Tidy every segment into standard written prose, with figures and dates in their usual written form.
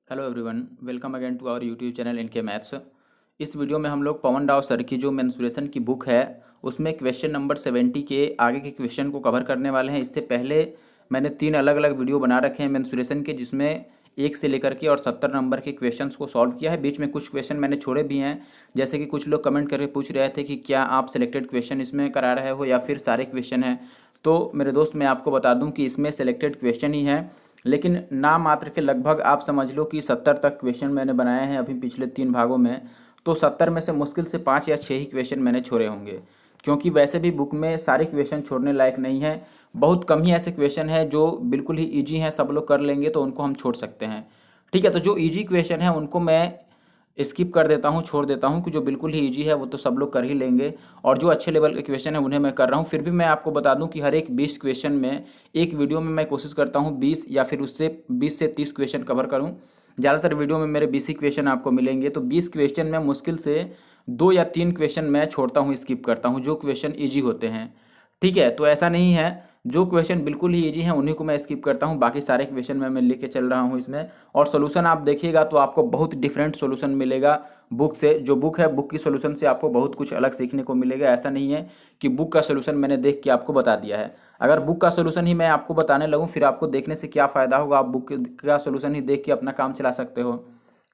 Hello everyone, welcome again to our YouTube channel इनके maths. इस video में हम लोग पवन राव सर की जो मेंसुरेशन की बुक है उसमें क्वेश्चन नंबर 70 के आगे के क्वेश्चन को कवर करने वाले हैं। इससे पहले मैंने 3 अलग अलग वीडियो बना रखे हैं मेंसुरेशन के, जिसमें 1 से लेकर के और 70 नंबर के क्वेश्चंस को सॉल्व किया है। बीच में कुछ क्वेश्चन मैंने छोड़े भी हैं, जैसे कि कुछ लोग कमेंट करके पूछ रहे थे कि क्या आप सिलेक्टेड क्वेश्चन इसमें करा रहे हो या फिर सारे क्वेश्चन हैं। तो मेरे दोस्त, मैं आपको बता दूं कि इसमें सिलेक्टेड क्वेश्चन ही हैं, लेकिन नाम मात्र के लगभग आप समझ लो कि 70 तक क्वेश्चन मैंने बनाए हैं अभी पिछले 3 भागों में। तो 70 में से मुश्किल से 5 या 6 ही क्वेश्चन मैंने छोड़े होंगे, क्योंकि वैसे भी बुक में सारे क्वेश्चन छोड़ने लायक नहीं है। बहुत कम ही ऐसे क्वेश्चन हैं जो बिल्कुल ही ईजी हैं, सब लोग कर लेंगे, तो उनको हम छोड़ सकते हैं। ठीक है, तो जो ईजी क्वेश्चन है उनको मैं स्किप कर देता हूँ, छोड़ देता हूँ, कि जो बिल्कुल ही इजी है वो तो सब लोग कर ही लेंगे, और जो अच्छे लेवल के क्वेश्चन है उन्हें मैं कर रहा हूँ। फिर भी मैं आपको बता दूँ कि हर एक 20 क्वेश्चन में एक वीडियो में मैं कोशिश करता हूँ 20 या फिर उससे 20 से 30 क्वेश्चन कवर करूँ। ज़्यादातर वीडियो में मेरे 20 ही क्वेश्चन आपको मिलेंगे, तो 20 क्वेश्चन में मुश्किल से 2 या 3 क्वेश्चन मैं छोड़ता हूँ, स्किप करता हूँ, जो क्वेश्चन ईजी होते हैं। ठीक है, तो ऐसा नहीं है, जो क्वेश्चन बिल्कुल ही इजी हैं उन्हीं को मैं स्किप करता हूँ, बाकी सारे क्वेश्चन मैं लेके चल रहा हूँ इसमें। और सोल्यूशन आप देखिएगा तो आपको बहुत डिफरेंट सोल्यूशन मिलेगा बुक से। जो बुक है, बुक की सोल्यूशन से आपको बहुत कुछ अलग सीखने को मिलेगा। ऐसा नहीं है कि बुक का सोल्यूशन मैंने देख के आपको बता दिया है। अगर बुक का सोल्यूशन ही मैं आपको बताने लगूँ फिर आपको देखने से क्या फ़ायदा होगा, आप बुक का सोल्यूशन ही देख के अपना काम चला सकते हो।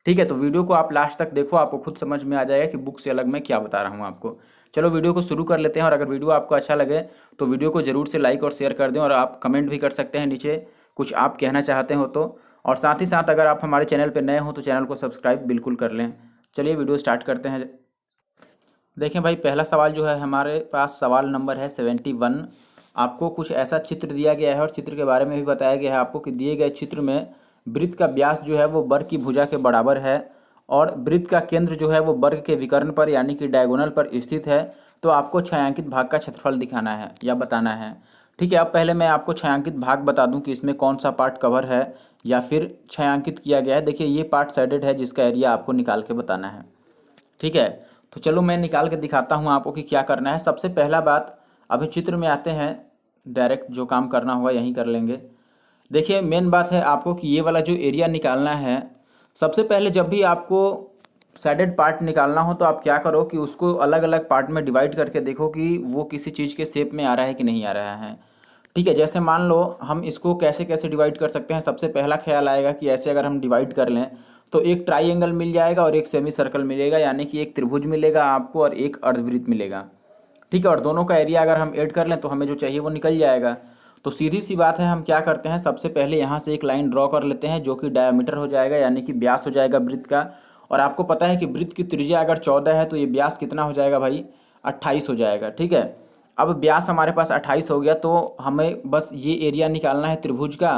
ठीक है, तो वीडियो को आप लास्ट तक देखो, आपको खुद समझ में आ जाएगा कि बुक से अलग मैं क्या बता रहा हूँ आपको। चलो वीडियो को शुरू कर लेते हैं, और अगर वीडियो आपको अच्छा लगे तो वीडियो को ज़रूर से लाइक और शेयर कर दें, और आप कमेंट भी कर सकते हैं नीचे, कुछ आप कहना चाहते हो तो। और साथ ही साथ अगर आप हमारे चैनल पर नए हो तो चैनल को सब्सक्राइब बिल्कुल कर लें। चलिए वीडियो स्टार्ट करते हैं। देखें भाई, पहला सवाल जो है हमारे पास, सवाल नंबर है 71। आपको कुछ ऐसा चित्र दिया गया है और चित्र के बारे में भी बताया गया है आपको कि दिए गए चित्र में वृत्त का व्यास जो है वो वर्ग की भुजा के बराबर है, और वृत्त का केंद्र जो है वो वर्ग के विकर्ण पर यानी कि डायगोनल पर स्थित है। तो आपको छायांकित भाग का क्षेत्रफल दिखाना है या बताना है। ठीक है, अब पहले मैं आपको छायांकित भाग बता दूं कि इसमें कौन सा पार्ट कवर है या फिर छायांकित किया गया है। देखिए, ये पार्ट साइडेड है जिसका एरिया आपको निकाल के बताना है। ठीक है, तो चलो मैं निकाल के दिखाता हूँ आपको कि क्या करना है। सबसे पहला बात, अभी चित्र में आते हैं, डायरेक्ट जो काम करना होगा यहीं कर लेंगे। देखिए, मेन बात है आपको कि ये वाला जो एरिया निकालना है, सबसे पहले जब भी आपको साइडेड पार्ट निकालना हो तो आप क्या करो कि उसको अलग अलग पार्ट में डिवाइड करके देखो कि वो किसी चीज़ के शेप में आ रहा है कि नहीं आ रहा है। ठीक है, जैसे मान लो हम इसको कैसे कैसे डिवाइड कर सकते हैं। सबसे पहला ख्याल आएगा कि ऐसे अगर हम डिवाइड कर लें तो एक ट्राइंगल मिल जाएगा और एक सेमी सर्कल मिलेगा, यानी कि एक त्रिभुज मिलेगा आपको और एक अर्धवृत्त मिलेगा। ठीक है, और दोनों का एरिया अगर हम ऐड कर लें तो हमें जो चाहिए वो निकल जाएगा। तो सीधी सी बात है, हम क्या करते हैं, सबसे पहले यहाँ से एक लाइन ड्रॉ कर लेते हैं जो कि डायमीटर हो जाएगा, यानी कि व्यास हो जाएगा वृत्त का। और आपको पता है कि वृत्त की त्रिज्या अगर 14 है तो ये व्यास कितना हो जाएगा भाई, 28 हो जाएगा। ठीक है, अब व्यास हमारे पास 28 हो गया, तो हमें बस ये एरिया निकालना है त्रिभुज का,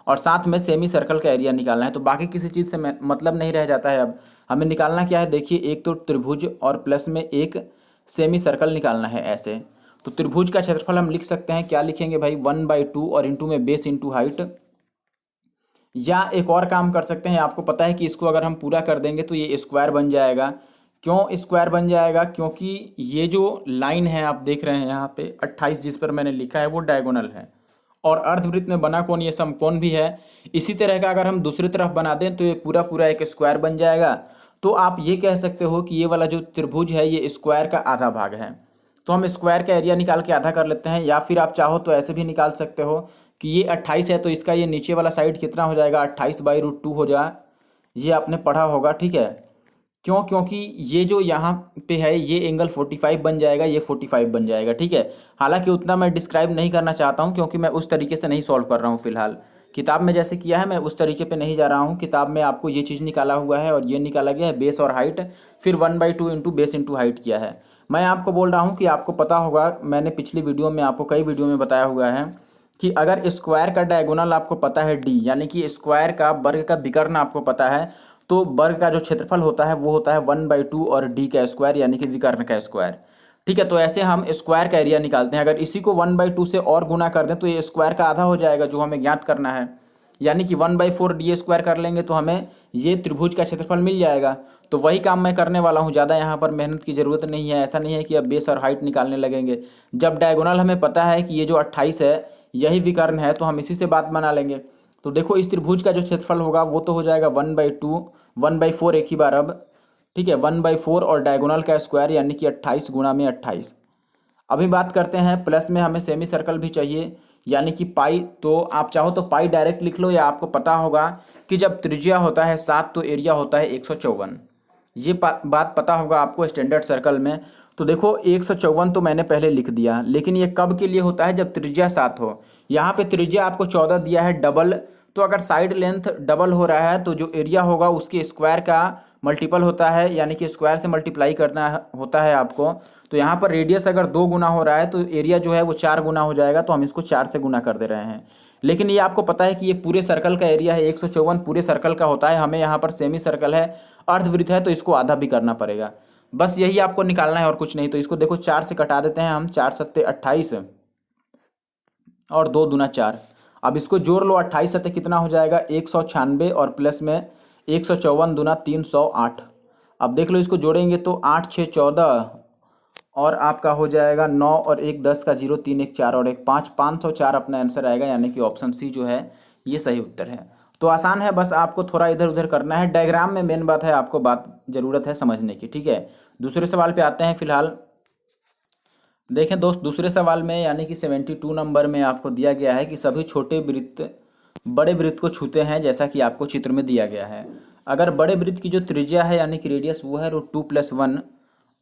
और साथ में सेमी सर्कल का एरिया निकालना है। तो बाकी किसी चीज़ से मतलब नहीं रह जाता है। अब हमें निकालना क्या है, देखिए, एक तो त्रिभुज और प्लस में एक सेमी सर्कल निकालना है ऐसे। तो त्रिभुज का क्षेत्रफल हम लिख सकते हैं, क्या लिखेंगे भाई, 1/2 और इंटू में बेस इंटू हाइट। या एक और काम कर सकते हैं, आपको पता है कि इसको अगर हम पूरा कर देंगे तो ये स्क्वायर बन जाएगा। क्यों स्क्वायर बन जाएगा, क्योंकि ये जो लाइन है आप देख रहे हैं यहाँ पे 28 जिस पर मैंने लिखा है वो डायगोनल है, और अर्धवृत्त में बना कोण ये समकोण भी है। इसी तरह का अगर हम दूसरी तरफ बना दें तो ये पूरा पूरा एक स्क्वायर बन जाएगा। तो आप ये कह सकते हो कि ये वाला जो त्रिभुज है ये स्क्वायर का आधा भाग है। तो हम स्क्वायर का एरिया निकाल के आधा कर लेते हैं, या फिर आप चाहो तो ऐसे भी निकाल सकते हो कि ये 28 है तो इसका ये नीचे वाला साइड कितना हो जाएगा, 28/√2 हो जाए। ये आपने पढ़ा होगा। ठीक है, क्यों, क्योंकि ये जो यहाँ पे है ये एंगल 45 बन जाएगा, ये 45 बन जाएगा। ठीक है, हालांकि उतना मैं डिस्क्राइब नहीं करना चाहता हूँ क्योंकि मैं उस तरीके से नहीं सॉल्व कर रहा हूँ फिलहाल। किताब में जैसे किया है मैं उस तरीके पे नहीं जा रहा हूँ। किताब में आपको ये चीज़ निकाला हुआ है और ये निकाला गया है बेस और हाइट, फिर 1/2 इंटू बेस इंटू हाइट किया है। मैं आपको बोल रहा हूँ कि आपको पता होगा, मैंने पिछली वीडियो में आपको कई वीडियो में बताया हुआ है कि अगर स्क्वायर का डायगोनल आपको पता है डी, यानी कि स्क्वायर का वर्ग का विकर्ण आपको पता है, तो वर्ग का जो क्षेत्रफल होता है वो होता है 1/2 और डी का स्क्वायर, यानी कि विकर्ण का स्क्वायर। ठीक है, तो ऐसे हम स्क्वायर का एरिया निकालते हैं। अगर इसी को 1/2 से और गुना कर दें तो ये स्क्वायर का आधा हो जाएगा जो हमें ज्ञात करना है, यानी कि 1/4 डी स्क्वायर कर लेंगे तो हमें ये त्रिभुज का क्षेत्रफल मिल जाएगा। तो वही काम मैं करने वाला हूँ, ज़्यादा यहाँ पर मेहनत की ज़रूरत नहीं है। ऐसा नहीं है कि अब बेस और हाइट निकालने लगेंगे। जब डायगोनल हमें पता है कि ये जो 28 है यही विकर्ण है तो हम इसी से बात बना लेंगे। तो देखो इस त्रिभुज का जो क्षेत्रफल होगा वो तो हो जाएगा 1/2, 1/4 एक ही बार अब, ठीक है, 1/4 और डायगोनल का स्क्वायर यानी कि 28 गुणा में 28। अभी बात करते हैं प्लस में हमें सेमी सर्कल भी चाहिए यानी कि पाई, तो आप चाहो तो पाई डायरेक्ट लिख लो, या आपको पता होगा कि जब त्रिज्या होता है 7 तो एरिया होता है 154। ये बात पता होगा आपको स्टैंडर्ड सर्कल में। तो देखो 154 तो मैंने पहले लिख दिया, लेकिन ये कब के लिए होता है, जब त्रिज्या 7 हो। यहाँ पे त्रिज्या आपको 14 दिया है डबल, तो अगर साइड लेंथ डबल हो रहा है तो जो एरिया होगा उसके स्क्वायर का मल्टीपल होता है, यानी कि स्क्वायर से मल्टीप्लाई करना होता है आपको। तो यहाँ पर रेडियस अगर 2 गुना हो रहा है तो एरिया जो है वो 4 गुना हो जाएगा, तो हम इसको 4 से गुना कर दे रहे हैं। लेकिन ये आपको पता है कि ये पूरे सर्कल का एरिया है, 154 पूरे सर्कल का होता है, हमें यहाँ पर सेमी सर्कल है, अर्धवृत्त है, तो इसको आधा भी करना पड़ेगा। बस यही आपको निकालना है और कुछ नहीं। तो इसको देखो 4 से कटा देते हैं हम, 4 सत्ते 28 और 2 दूना 4। अब इसको जोड़ लो, 28 सत्ते कितना हो जाएगा 196 और प्लस में 154 दूना 308। अब देख लो इसको जोड़ेंगे तो 8 6 14 और आपका हो जाएगा 9 और 1 10 का 0 3 1 4 और 1 5, 504 अपना आंसर आएगा, यानी कि ऑप्शन सी जो है ये सही उत्तर है। तो आसान है, बस आपको थोड़ा इधर उधर करना है, डायग्राम में मेन बात है, आपको बात ज़रूरत है समझने की, ठीक है। दूसरे सवाल पे आते हैं फिलहाल। देखें दोस्त, दूसरे सवाल में यानी कि 72 नंबर में आपको दिया गया है कि सभी छोटे वृत्त बड़े वृत्त को छूते हैं, जैसा कि आपको चित्र में दिया गया है। अगर बड़े वृत्त की जो त्रिज्या है यानी कि रेडियस वो है √2+1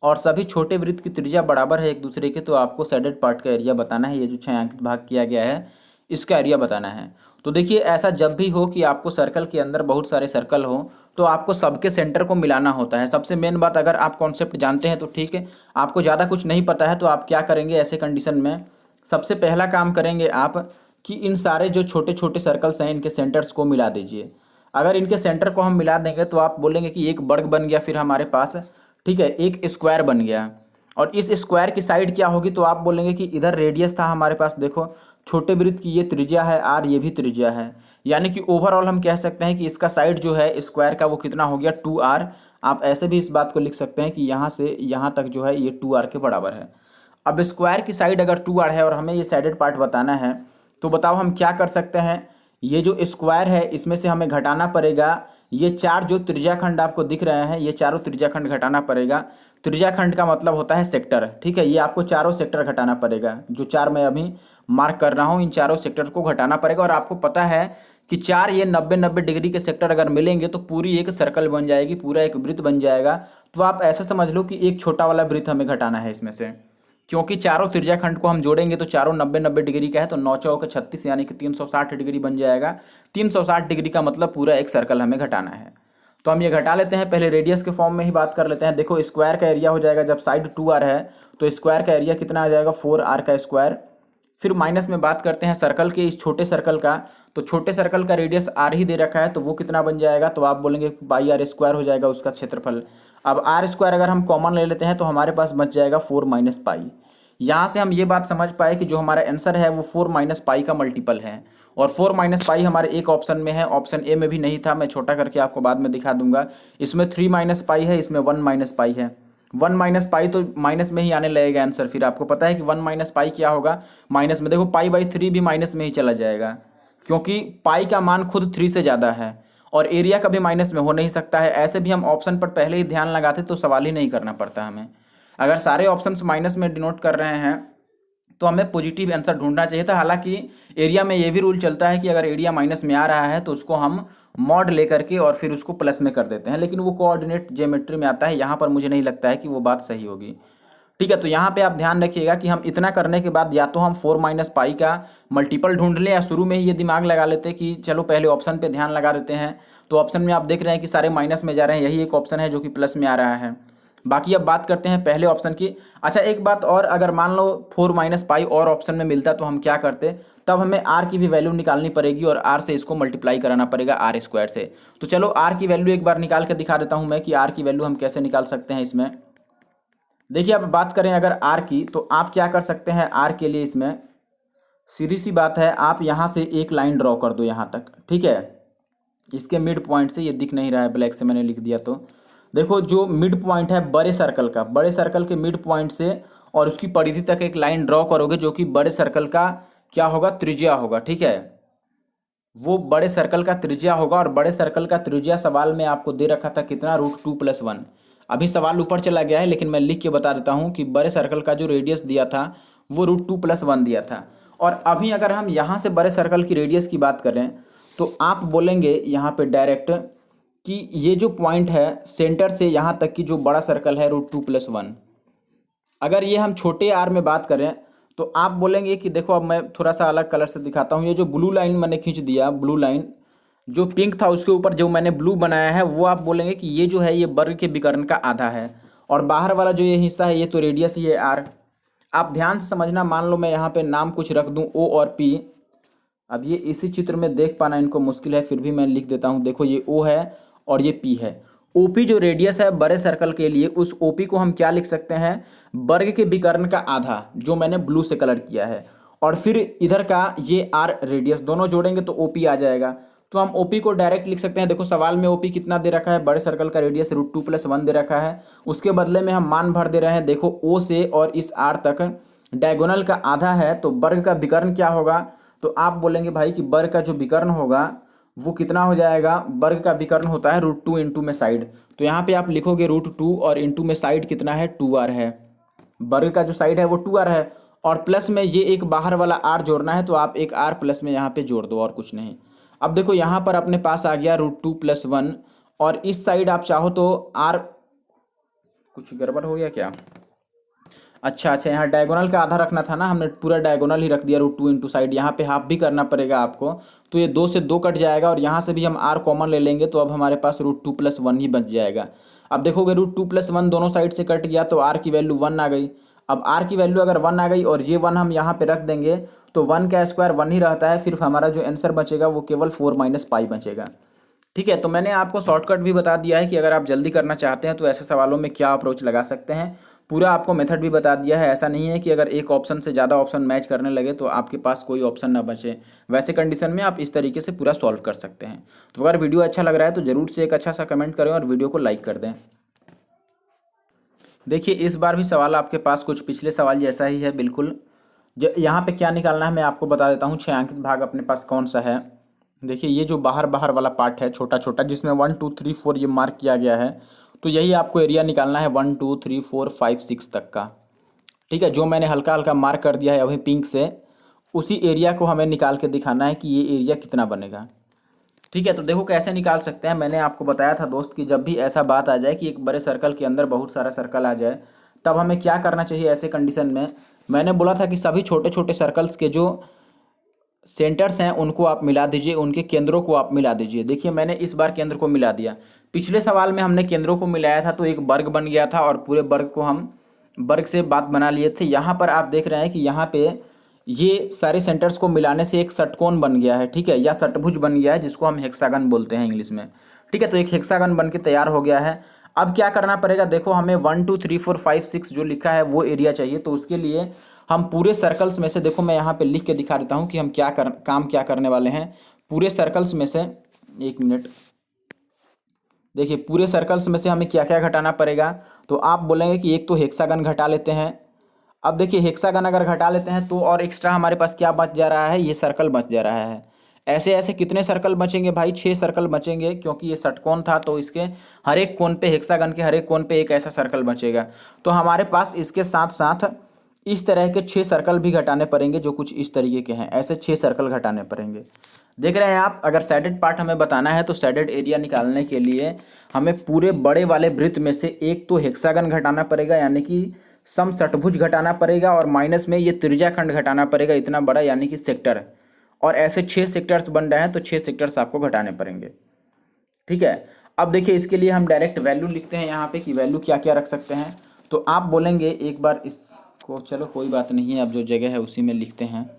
और सभी छोटे वृत्त की त्रिज्या बराबर है एक दूसरे के, तो आपको सैडेड पार्ट का एरिया बताना है। ये जो छायांकित भाग किया गया है इसका एरिया बताना है। तो देखिए ऐसा जब भी हो कि आपको सर्कल के अंदर बहुत सारे सर्कल हो तो आपको सबके सेंटर को मिलाना होता है। सबसे मेन बात, अगर आप कॉन्सेप्ट जानते हैं तो ठीक है, आपको ज़्यादा कुछ नहीं पता है तो आप क्या करेंगे ऐसे कंडीशन में, सबसे पहला काम करेंगे आप कि इन सारे जो छोटे छोटे सर्कल्स हैं इनके सेंटर्स को मिला दीजिए। अगर इनके सेंटर को हम मिला देंगे तो आप बोलेंगे कि एक वर्ग बन गया फिर हमारे पास, ठीक है, एक स्क्वायर बन गया। और इस स्क्वायर की साइड क्या होगी, तो आप बोलेंगे कि इधर रेडियस था हमारे पास, देखो छोटे वृत्त की ये त्रिज्या है r, ये भी त्रिज्या है, यानी कि ओवरऑल हम कह सकते हैं कि इसका साइड जो है स्क्वायर का वो कितना हो गया 2r। आप ऐसे भी इस बात को लिख सकते हैं कि यहाँ से यहाँ तक जो है ये 2r के बराबर है। अब स्क्वायर की साइड अगर 2r है और हमें ये साइडेड पार्ट बताना है, तो बताओ हम क्या कर सकते हैं। ये जो स्क्वायर है इसमें से हमें घटाना पड़ेगा, ये 4 जो त्रिज्याखंड आपको दिख रहे हैं ये चारों त्रिज्याखंड घटाना पड़ेगा। त्रिज्याखंड का मतलब होता है सेक्टर, ठीक है, ये आपको चारों सेक्टर घटाना पड़ेगा। जो 4 मैं अभी मार्क कर रहा हूँ इन चारों सेक्टर को घटाना पड़ेगा। और आपको पता है कि 4 ये 90-90 डिग्री के सेक्टर अगर मिलेंगे तो पूरी एक सर्कल बन जाएगी, पूरा एक वृत्त बन जाएगा। तो आप ऐसा समझ लो कि एक छोटा वाला वृत्त हमें घटाना है इसमें से, क्योंकि चारों त्रिज्याखंड को हम जोड़ेंगे तो चारों 90-90 डिग्री का है, तो 9 चौके 36 यानी कि 360 डिग्री बन जाएगा। 360 डिग्री का मतलब पूरा एक सर्कल हमें घटाना है। तो हम ये घटा लेते हैं, पहले रेडियस के फॉर्म में ही बात कर लेते हैं। देखो स्क्वायर का एरिया हो जाएगा, जब साइड 2r है तो स्क्वायर का एरिया कितना आ जाएगा 4r का स्क्वायर। फिर माइनस में बात करते हैं सर्कल के, इस छोटे सर्कल का, तो छोटे सर्कल का रेडियस r ही दे रखा है तो वो कितना बन जाएगा, तो आप बोलेंगे बाई r स्क्वायर हो जाएगा उसका क्षेत्रफल। अब r स्क्वायर अगर हम कॉमन ले लेते हैं तो हमारे पास बच जाएगा 4 - पाई। यहाँ से हम ये बात समझ पाए कि जो हमारा आंसर है वो 4 - पाई का मल्टीपल है, और 4 - पाई हमारे एक ऑप्शन में है, ऑप्शन ए में भी नहीं था, मैं छोटा करके आपको बाद में दिखा दूंगा। इसमें 3 - पाई है, इसमें 1 - पाई है। 1 - पाई तो माइनस में ही आने लगेगा आंसर। फिर आपको पता है कि 1 - पाई क्या होगा, माइनस में, देखो पाई/3 भी माइनस में ही चला जाएगा, क्योंकि पाई का मान खुद 3 से ज़्यादा है और एरिया कभी माइनस में हो नहीं सकता है। ऐसे भी हम ऑप्शन पर पहले ही ध्यान लगाते तो सवाल ही नहीं करना पड़ता हमें। अगर सारे ऑप्शंस माइनस में डिनोट कर रहे हैं तो हमें पॉजिटिव आंसर ढूंढना चाहिए था। हालांकि एरिया में ये भी रूल चलता है कि अगर एरिया माइनस में आ रहा है तो उसको हम मॉड लेकर के और फिर उसको प्लस में कर देते हैं, लेकिन वो कोऑर्डिनेट ज्योमेट्री में आता है, यहाँ पर मुझे नहीं लगता है कि वो बात सही होगी। ठीक है, तो यहाँ पे आप ध्यान रखिएगा कि हम इतना करने के बाद या तो हम 4 - पाई का मल्टीपल ढूंढ लें, या शुरू में ही ये दिमाग लगा लेते कि चलो पहले ऑप्शन पे ध्यान लगा देते हैं। तो ऑप्शन में आप देख रहे हैं कि सारे माइनस में जा रहे हैं, यही एक ऑप्शन है जो कि प्लस में आ रहा है। बाकी अब बात करते हैं पहले ऑप्शन की। अच्छा एक बात और, अगर मान लो 4 - पाई और ऑप्शन में मिलता तो हम क्या करते, तब हमें r की भी वैल्यू निकालनी पड़ेगी और r से इसको मल्टीप्लाई कराना पड़ेगा r स्क्वायर से। तो चलो r की वैल्यू एक बार निकाल के दिखा देता हूं मैं कि r की वैल्यू हम कैसे निकाल सकते हैं इसमें। देखिए अब बात करें अगर r की, तो आप क्या कर सकते हैं r के लिए, इसमें सीधी सी बात है, आप यहाँ से एक लाइन ड्रॉ कर दो यहाँ तक, ठीक है, इसके मिड पॉइंट से, ये दिख नहीं रहा है ब्लैक से मैंने लिख दिया, तो देखो जो मिड पॉइंट है बड़े सर्कल का, बड़े सर्कल के मिड पॉइंट से और उसकी परिधि तक एक लाइन ड्रॉ करोगे जो कि बड़े सर्कल का क्या होगा, त्रिज्या होगा, ठीक है। वो बड़े सर्कल का त्रिज्या होगा, और बड़े सर्कल का त्रिज्या सवाल में आपको दे रखा था कितना, √2 + 1। अभी सवाल ऊपर चला गया है, लेकिन मैं लिख के बता देता हूँ कि बड़े सर्कल का जो रेडियस दिया था वो √2 + 1 दिया था। और अभी अगर हम यहाँ से बड़े सर्कल की रेडियस की बात करें तो आप बोलेंगे यहाँ पे डायरेक्ट कि ये जो पॉइंट है सेंटर से यहाँ तक की जो बड़ा सर्कल है √2 + 1, अगर ये हम छोटे आर में बात करें तो आप बोलेंगे कि देखो, अब मैं थोड़ा सा अलग कलर से दिखाता हूँ। ये जो ब्लू लाइन मैंने खींच दिया, ब्लू लाइन जो पिंक था उसके ऊपर जो मैंने ब्लू बनाया है, वो आप बोलेंगे कि ये जो है ये वर्ग के विकर्ण का आधा है, और बाहर वाला जो ये हिस्सा है ये तो रेडियस ही है आर। आप ध्यान से समझना, मान लो मैं यहाँ पे नाम कुछ रख दूँ ओ और पी। अब ये इसी चित्र में देख पाना इनको मुश्किल है, फिर भी मैं लिख देता हूँ। देखो ये ओ है और ये पी है। ओपी जो रेडियस है बड़े सर्कल के लिए, उस ओपी को हम क्या लिख सकते हैं, वर्ग के विकर्ण का आधा, जो मैंने ब्लू से कलर किया है। और फिर इधर का ये आर रेडियस, दोनों जोड़ेंगे तो ओपी आ जाएगा। तो हम ओपी को डायरेक्ट लिख सकते हैं। देखो सवाल में ओपी कितना दे रखा है, बड़े सर्कल का रेडियस √2 + 1 दे रखा है, उसके बदले में हम मान भर दे रहे हैं। देखो ओ से और इस आर तक डायगोनल का आधा है, तो वर्ग का विकर्ण क्या होगा, तो आप बोलेंगे भाई कि वर्ग का जो विकर्ण होगा वो कितना हो जाएगा। वर्ग का विकर्ण होता है √2 इंटू में साइड, तो यहाँ पे आप लिखोगे √2 और इंटू में साइड कितना है, 2r है। वर्ग का जो साइड है वो 2r है, और प्लस में ये एक बाहर वाला r जोड़ना है, तो आप एक r प्लस में यहाँ पे जोड़ दो और कुछ नहीं। अब देखो यहाँ पर अपने पास आ गया √2 + 1, और इस साइड आप चाहो तो r, कुछ गड़बड़ हो गया क्या, अच्छा, यहाँ डायगोनल का आधा रखना था ना, हमने पूरा डायगोनल ही रख दिया √2 इंटू साइड। यहाँ पे हाफ भी करना पड़ेगा आपको, तो ये 2 से 2 कट जाएगा, और यहाँ से भी हम r कॉमन ले लेंगे, तो अब हमारे पास √2 + 1 ही बच जाएगा। अब देखोगे √2 + 1 दोनों साइड से कट गया, तो r की वैल्यू 1 आ गई। अब r की वैल्यू अगर 1 आ गई और ये 1 हम यहाँ पे रख देंगे, तो 1 का स्क्वायर 1 ही रहता है, फिर हमारा जो आंसर बचेगा वो केवल 4 - पाई बचेगा। ठीक है, तो मैंने आपको शॉर्टकट भी बता दिया है कि अगर आप जल्दी करना चाहते हैं तो ऐसे सवालों में क्या अप्रोच लगा सकते हैं। पूरा आपको मेथड भी बता दिया है। ऐसा नहीं है कि अगर एक ऑप्शन से ज़्यादा ऑप्शन मैच करने लगे तो आपके पास कोई ऑप्शन ना बचे। वैसे कंडीशन में आप इस तरीके से पूरा सॉल्व कर सकते हैं। तो अगर वीडियो अच्छा लग रहा है तो ज़रूर से एक अच्छा सा कमेंट करें और वीडियो को लाइक कर दें। देखिए इस बार भी सवाल आपके पास कुछ पिछले सवाल जैसा ही है बिल्कुल। यहाँ पे क्या निकालना है मैं आपको बता देता हूँ। छायांकित भाग अपने पास कौन सा है। देखिए ये जो बाहर बाहर वाला पार्ट है छोटा छोटा, जिसमें 1 2 3 4 ये मार्क किया गया है, तो यही आपको एरिया निकालना है 1 2 3 4 5 6 तक का। ठीक है, जो मैंने हल्का हल्का मार्क कर दिया है अभी पिंक से, उसी एरिया को हमें निकाल के दिखाना है कि ये एरिया कितना बनेगा। ठीक है, तो देखो कैसे निकाल सकते हैं। मैंने आपको बताया था दोस्त कि जब भी ऐसा बात आ जाए कि एक बड़े सर्कल के अंदर बहुत सारा सर्कल आ जाए, तब हमें क्या करना चाहिए ऐसे कंडीशन में। मैंने बोला था कि सभी छोटे छोटे सर्कल्स के जो सेंटर्स हैं उनको आप मिला दीजिए, उनके केंद्रों को आप मिला दीजिए। देखिए मैंने इस बार केंद्र को मिला दिया। पिछले सवाल में हमने केंद्रों को मिलाया था तो एक वर्ग बन गया था, और पूरे वर्ग को हम वर्ग से बात बना लिए थे। यहाँ पर आप देख रहे हैं कि यहाँ पे ये सारे सेंटर्स को मिलाने से एक षटकोण बन गया है। ठीक है, या षटभुज बन गया है, जिसको हम हेक्सागन बोलते हैं इंग्लिश में। ठीक है, तो एक हेक्सागन बन के तैयार हो गया है। अब क्या करना पड़ेगा, देखो हमें 1 2 3 4 5 6 जो लिखा है वो एरिया चाहिए। तो उसके लिए हम पूरे सर्कल्स में से, देखो मैं यहाँ पे लिख के दिखा देता हूँ कि हम काम क्या करने वाले हैं। पूरे सर्कल्स में से, एक मिनट, देखिए पूरे सर्कल्स में से हमें क्या क्या घटाना पड़ेगा। तो आप बोलेंगे कि एक तो हेक्सागन घटा लेते हैं। अब देखिए हेक्सागन अगर घटा लेते हैं तो और एक्स्ट्रा हमारे पास क्या बच जा रहा है, ये सर्कल बच जा रहा है। ऐसे ऐसे कितने सर्कल बचेंगे भाई, 6 सर्कल बचेंगे, क्योंकि ये षटकोण था तो इसके हर एक कोण पे, हेक्सागन के हर एक कोण पे एक ऐसा सर्कल बचेगा। तो हमारे पास इसके साथ साथ इस तरह के 6 सर्कल भी घटाने पड़ेंगे, जो कुछ इस तरीके के हैं। ऐसे 6 सर्कल घटाने पड़ेंगे। देख रहे हैं आप, अगर सैडेड पार्ट हमें बताना है तो सैडेड एरिया निकालने के लिए हमें पूरे बड़े वाले वृत्त में से एक तो हेक्सागन घटाना पड़ेगा, यानी कि समषटभुज घटाना पड़ेगा, और माइनस में ये त्रिज्याखंड घटाना पड़ेगा इतना बड़ा, यानी कि सेक्टर। और ऐसे 6 सेक्टर्स बन रहे हैं तो 6 सेक्टर्स आपको घटाने पड़ेंगे। ठीक है, अब देखिए इसके लिए हम डायरेक्ट वैल्यू लिखते हैं यहाँ पे कि वैल्यू क्या क्या रख सकते हैं। तो आप बोलेंगे, एक बार इसको, चलो कोई बात नहीं है, अब जो जगह है उसी में लिखते हैं।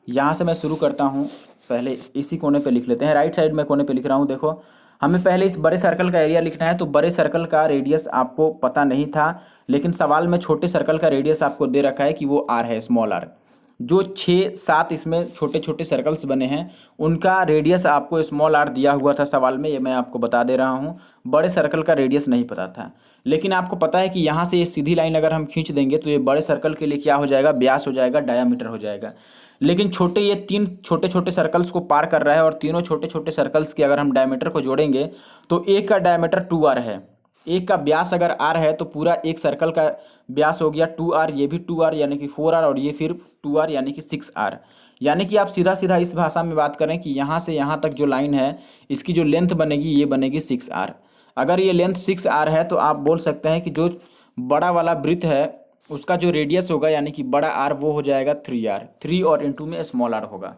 यहाँ से मैं शुरू करता हूँ। पहले इसी कोने पे लिख लेते हैं, राइट साइड में कोने पे लिख रहा हूँ। देखो हमें पहले इस बड़े सर्कल का एरिया लिखना है। तो बड़े सर्कल का रेडियस आपको पता नहीं था, लेकिन सवाल में छोटे सर्कल का रेडियस आपको दे रखा है कि वो आर है, स्मॉल आर। जो 6 7 इसमें छोटे छोटे सर्कल्स बने हैं उनका रेडियस आपको स्मॉल आर दिया हुआ था सवाल में, ये मैं आपको बता दे रहा हूँ। बड़े सर्कल का रेडियस नहीं पता था, लेकिन आपको पता है कि यहाँ से ये सीधी लाइन अगर हम खींच देंगे तो ये बड़े सर्कल के लिए क्या हो जाएगा, व्यास हो जाएगा, डायामीटर हो जाएगा। लेकिन छोटे ये 3 छोटे छोटे सर्कल्स को पार कर रहा है, और तीनों छोटे छोटे सर्कल्स के अगर हम डायमीटर को जोड़ेंगे तो एक का डायमीटर 2r है, एक का व्यास अगर r है तो पूरा एक सर्कल का व्यास हो गया 2r, ये भी 2r यानी कि 4r, और ये फिर 2r यानी कि 6r। यानी कि आप सीधा सीधा इस भाषा में बात करें कि यहाँ से यहाँ तक जो लाइन है इसकी जो लेंथ बनेगी ये बनेगी 6r। अगर ये लेंथ 6r है तो आप बोल सकते हैं कि जो बड़ा वाला वृत्त है उसका जो रेडियस होगा यानी कि बड़ा r वो हो जाएगा 3r, 3 और इंटू में स्मॉल r होगा।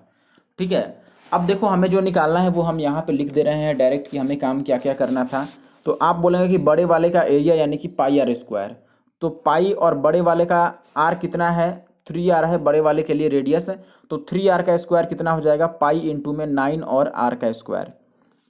ठीक है, अब देखो हमें जो निकालना है वो हम यहाँ पे लिख दे रहे हैं डायरेक्ट कि हमें काम क्या क्या करना था। तो आप बोलेंगे कि बड़े वाले का एरिया यानी कि पाई आर स्क्वायर, तो पाई और बड़े वाले का आर कितना है 3r है, बड़े वाले के लिए रेडियस, तो 3r का स्क्वायर कितना हो जाएगा पाई इंटू में 9 और r का स्क्वायर,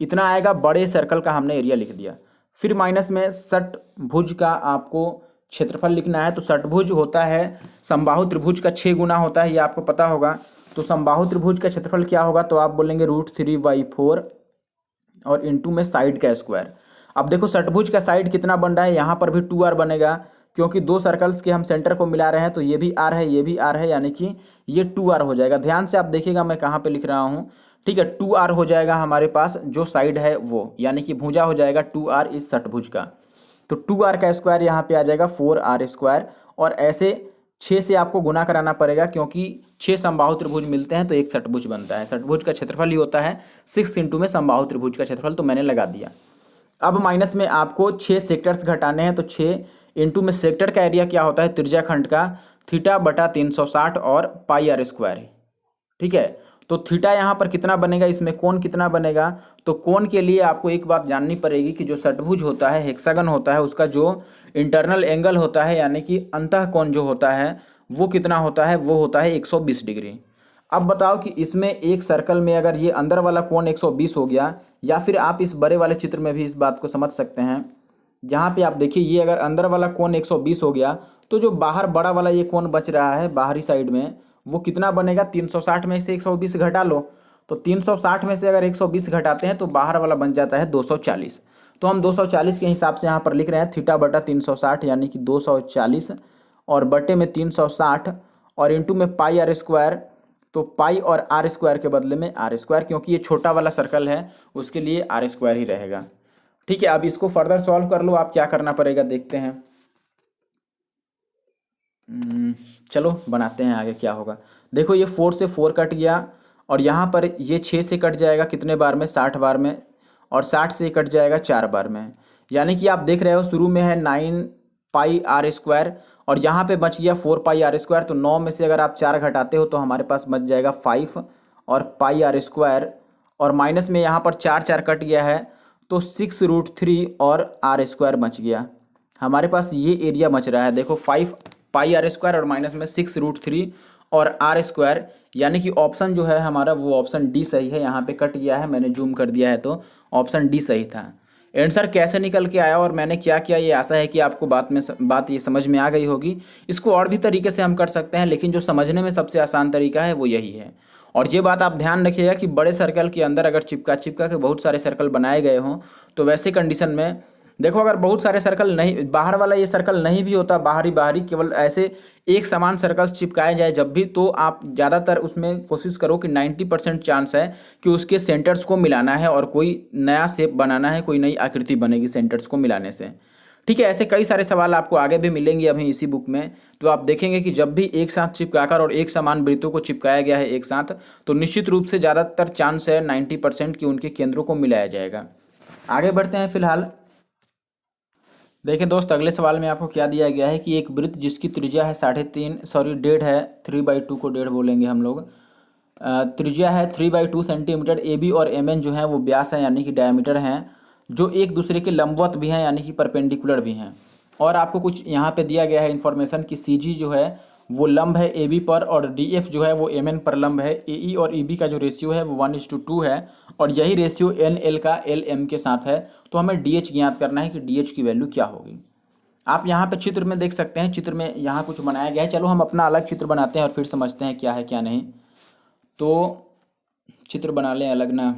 इतना आएगा। बड़े सर्कल का हमने एरिया लिख दिया। फिर माइनस में षटभुज का आपको क्षेत्रफल लिखना है। तो षटभुज होता है समबाहु त्रिभुज का 6 गुना होता है, ये आपको पता होगा। तो समबाहु त्रिभुज का क्षेत्रफल क्या होगा, तो आप बोलेंगे √3/4 और इंटू में साइड का स्क्वायर। अब देखो षटभुज का साइड कितना बन रहा है, यहाँ पर भी 2r बनेगा, क्योंकि दो सर्कल्स के हम सेंटर को मिला रहे हैं, तो ये भी r है ये भी r है, यानी कि ये 2r हो जाएगा। ध्यान से आप देखिएगा मैं कहाँ पे लिख रहा हूँ। ठीक है, 2r हो जाएगा हमारे पास जो साइड है वो, यानी कि भुजा हो जाएगा 2r इस षटभुज का। तो 2r का स्क्वायर यहाँ पे आ जाएगा 4r स्क्वायर, और ऐसे 6 से आपको गुना कराना पड़ेगा, क्योंकि 6 समबाहु त्रिभुज मिलते हैं तो एक षटभुज बनता है। षटभुज का क्षेत्रफल ही होता है 6 इंटू में समबाहु त्रिभुज का क्षेत्रफल, तो मैंने लगा दिया। अब माइनस में आपको 6 सेक्टर्स घटाने हैं, तो 6 इंटू में सेक्टर का एरिया क्या होता है त्रिज्या खंड का θ/360 और पाई आर स्क्वायर। ठीक है, तो थीटा यहाँ पर कितना बनेगा, इसमें कोण कितना बनेगा, तो कोण के लिए आपको एक बात जाननी पड़ेगी कि जो षटभुज होता है हेक्सागन होता है उसका जो इंटरनल एंगल होता है यानी कि अंतः कोण जो होता है वो कितना होता है, वो होता है 120 डिग्री। अब बताओ कि इसमें एक सर्कल में अगर ये अंदर वाला कोण 120 हो गया, या फिर आप इस बड़े वाले चित्र में भी इस बात को समझ सकते हैं, जहाँ पे आप देखिए ये अगर अंदर वाला कोण 120 हो गया तो जो बाहर बड़ा वाला ये कोण बच रहा है बाहरी साइड में वो कितना बनेगा, 360 में से 120 घटा लो। तो 360 में से अगर 120 घटाते हैं तो बाहर वाला बन जाता है 240। तो हम 240 के हिसाब से यहाँ पर लिख रहे हैं θ/360 यानी कि 240 और बटे में 360 और इंटू में पाई आर स्क्वायर। तो पाई और आर स्क्वायर के बदले में आर स्क्वायर, क्योंकि ये छोटा वाला सर्कल है उसके लिए आर स्क्वायर ही रहेगा। ठीक है, अब इसको फर्दर सॉल्व कर लो, आप क्या करना पड़ेगा देखते हैं। चलो बनाते हैं आगे क्या होगा। देखो ये 4 से 4 कट गया, और यहाँ पर ये 6 से कट जाएगा कितने बार में, 60 बार में, और 60 से कट जाएगा 4 बार में। यानी कि आप देख रहे हो शुरू में है 9 पाई आर स्क्वायर और यहाँ पे बच गया 4 पाई आर स्क्वायर। तो 9 में से अगर आप 4 घटाते हो तो हमारे पास बच जाएगा 5 और पाई आर स्क्वायर, और माइनस में यहाँ पर 4 4 कट गया है तो 6√3 और आर स्क्वायर बच गया। हमारे पास ये एरिया बच रहा है। देखो 5 पाई आर स्क्वायर और माइनस में 6√3 और आर स्क्वायर, यानी कि ऑप्शन जो है हमारा वो ऑप्शन डी सही है। यहाँ पे कट गया है, मैंने जूम कर दिया है तो ऑप्शन डी सही था। आंसर कैसे निकल के आया और मैंने क्या किया, ये आशा है कि आपको बात ये समझ में आ गई होगी। इसको और भी तरीके से हम कर सकते हैं, लेकिन जो समझने में सबसे आसान तरीका है वो यही है। और ये बात आप ध्यान रखिएगा कि बड़े सर्कल के अंदर अगर चिपका के बहुत सारे सर्कल बनाए गए हों तो वैसे कंडीशन में देखो अगर बहुत सारे सर्कल नहीं, बाहर वाला ये सर्कल नहीं भी होता, बाहरी केवल ऐसे एक समान सर्कल्स चिपकाए जाए जब भी, तो आप ज़्यादातर उसमें कोशिश करो कि 90% चांस है कि उसके सेंटर्स को मिलाना है और कोई नया शेप बनाना है, कोई नई आकृति बनेगी सेंटर्स को मिलाने से। ठीक है, ऐसे कई सारे सवाल आपको आगे भी मिलेंगे अभी इसी बुक में। तो आप देखेंगे कि जब भी एक साथ चिपकाकर और एक समान वृत्तों को चिपकाया गया है एक साथ, तो निश्चित रूप से ज़्यादातर चांस है 90% कि उनके केंद्रों को मिलाया जाएगा। आगे बढ़ते हैं। फिलहाल देखिए दोस्त, अगले सवाल में आपको क्या दिया गया है कि एक वृत्त जिसकी त्रिज्या है 1.5 है, 3/2 को 1.5 बोलेंगे हम लोग। त्रिज्या है 3/2 सेंटीमीटर, ए बी और एम एन जो है वो व्यास है यानी कि डायमीटर हैं, जो एक दूसरे के लंबवत भी हैं यानी कि परपेंडिकुलर भी हैं। और आपको कुछ यहाँ पे दिया गया है इन्फॉर्मेशन कि सी जी जो है वो लंब है ए बी पर, और डी एफ जो है वो एम एन पर लंब है। ए ई और ई बी का जो रेशियो है वो 1:2 है, और यही रेशियो एन एल का एल एम के साथ है। तो हमें डी एच ज्ञात करना है कि डी एच की वैल्यू क्या होगी। आप यहाँ पे चित्र में देख सकते हैं, चित्र में यहाँ कुछ बनाया गया है। चलो हम अपना अलग चित्र बनाते हैं और फिर समझते हैं क्या है क्या नहीं। तो चित्र बना लें अलग ना,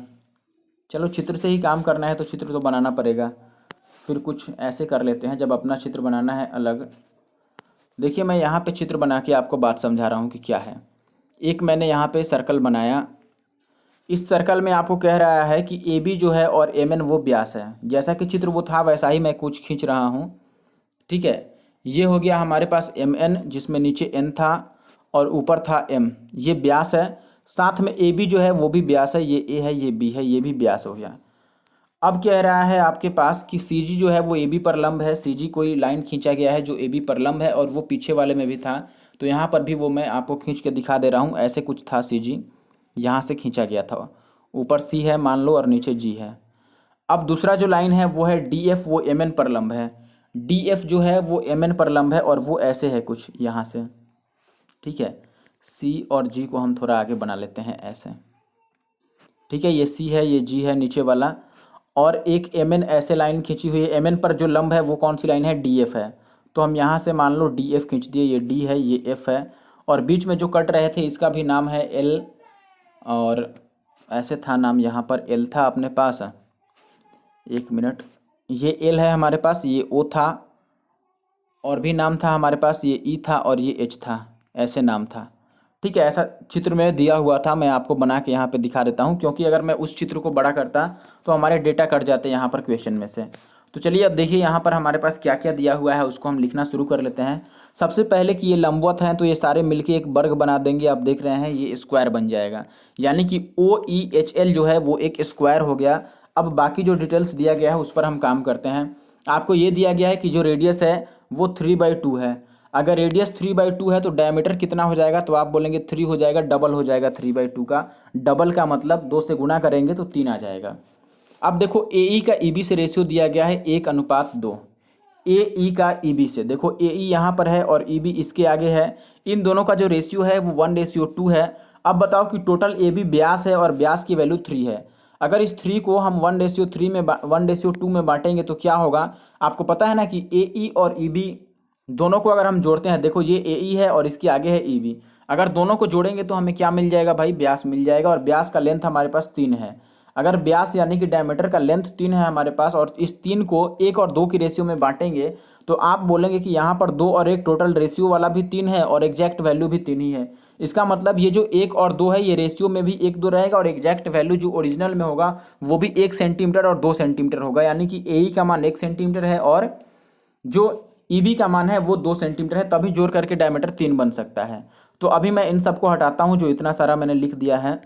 चलो चित्र से ही काम करना है तो चित्र तो बनाना पड़ेगा। फिर कुछ ऐसे कर लेते हैं जब अपना चित्र बनाना है अलग। देखिए मैं यहाँ पे चित्र बना के आपको बात समझा रहा हूँ कि क्या है। एक मैंने यहाँ पे सर्कल बनाया। इस सर्कल में आपको कह रहा है कि ए बी जो है और एम एन वो व्यास है। जैसा कि चित्र वो था वैसा ही मैं कुछ खींच रहा हूँ। ठीक है, ये हो गया हमारे पास एम एन, जिसमें नीचे एन था और ऊपर था एम, ये व्यास है। साथ में ए बी जो है वो भी व्यास है, ये ए है ये बी है, ये भी व्यास हो गया। अब कह रहा है आपके पास कि सी जी जो है वो ए बी पर लंब है। सी जी कोई लाइन खींचा गया है जो ए बी पर लंब है, और वो पीछे वाले में भी था, तो यहाँ पर भी वो मैं आपको खींच के दिखा दे रहा हूँ। ऐसे कुछ था सी जी, यहाँ से खींचा गया था। ऊपर सी है मान लो और नीचे जी है। अब दूसरा जो लाइन है वो है डी एफ, वो एम एन पर लंब है। डी एफ जो है वो एम एन पर लंब है और वो ऐसे है कुछ यहाँ से। ठीक है, सी और जी को हम थोड़ा आगे बना लेते हैं ऐसे। ठीक है, ये सी है ये जी है नीचे वाला, और एक एम एन ऐसे लाइन खींची हुई है। एम एन पर जो लंब है वो कौन सी लाइन है, डी एफ है। तो हम यहाँ से मान लो डी एफ खींच दिए, ये डी है ये एफ है, और बीच में जो कट रहे थे इसका भी नाम है एल, और ऐसे था नाम, यहाँ पर एल था अपने पास। एक मिनट, ये एल है हमारे पास, ये ओ था, और भी नाम था हमारे पास, ये ई था और ये एच था, ऐसे नाम था। ठीक है, ऐसा चित्र में दिया हुआ था। मैं आपको बना के यहाँ पे दिखा देता हूँ, क्योंकि अगर मैं उस चित्र को बड़ा करता तो हमारे डेटा कट जाते यहाँ पर क्वेश्चन में से। तो चलिए अब देखिए यहाँ पर हमारे पास क्या क्या दिया हुआ है, उसको हम लिखना शुरू कर लेते हैं। सबसे पहले कि ये लंबवत हैं, तो ये सारे मिलके एक वर्ग बना देंगे। आप देख रहे हैं ये स्क्वायर बन जाएगा, यानी कि ओ ई एच एल जो है वो एक स्क्वायर हो गया। अब बाकी जो डिटेल्स दिया गया है उस पर हम काम करते हैं। आपको ये दिया गया है कि जो रेडियस है वो 3/2 है। अगर रेडियस 3/2 है तो डायमीटर कितना हो जाएगा, तो आप बोलेंगे 3 हो जाएगा, डबल हो जाएगा 3/2 का। डबल का मतलब 2 से गुना करेंगे तो 3 आ जाएगा। अब देखो ए ई का ई बी से रेशियो दिया गया है 1:2। ए ई का ई बी से, देखो ए ई यहाँ पर है और ई बी इसके आगे है, इन दोनों का जो रेशियो है वो 1:2 है। अब बताओ कि टोटल ए बी व्यास है और व्यास की वैल्यू 3 है। अगर इस 3 को हम 1:2 में बांटेंगे तो क्या होगा, आपको पता है ना कि ए ई और ई बी दोनों को अगर हम जोड़ते हैं, देखो ये ए ई है और इसके आगे है ई बी, अगर दोनों को जोड़ेंगे तो हमें क्या मिल जाएगा भाई, व्यास मिल जाएगा। और व्यास का लेंथ हमारे पास 3 है। अगर व्यास यानी कि डायमीटर का लेंथ 3 है हमारे पास, और इस 3 को 1 और 2 की रेशियो में बांटेंगे, तो आप बोलेंगे कि यहाँ पर 2 और 1 टोटल रेशियो वाला भी 3 है और एग्जैक्ट वैल्यू भी 3 ही है। इसका मतलब ये जो 1 और 2 है ये रेशियो में भी 1 2 रहेगा, और एग्जैक्ट वैल्यू जो ओरिजिनल में होगा वो भी 1 सेंटीमीटर और 2 सेंटीमीटर होगा। यानी कि ए ई का मान 1 सेंटीमीटर है और जो ई बी का मान है वो 2 सेंटीमीटर है, तभी जोड़ करके डायमीटर 3 बन सकता है। तो अभी मैं इन सबको हटाता हूँ जो इतना सारा मैंने लिख दिया है।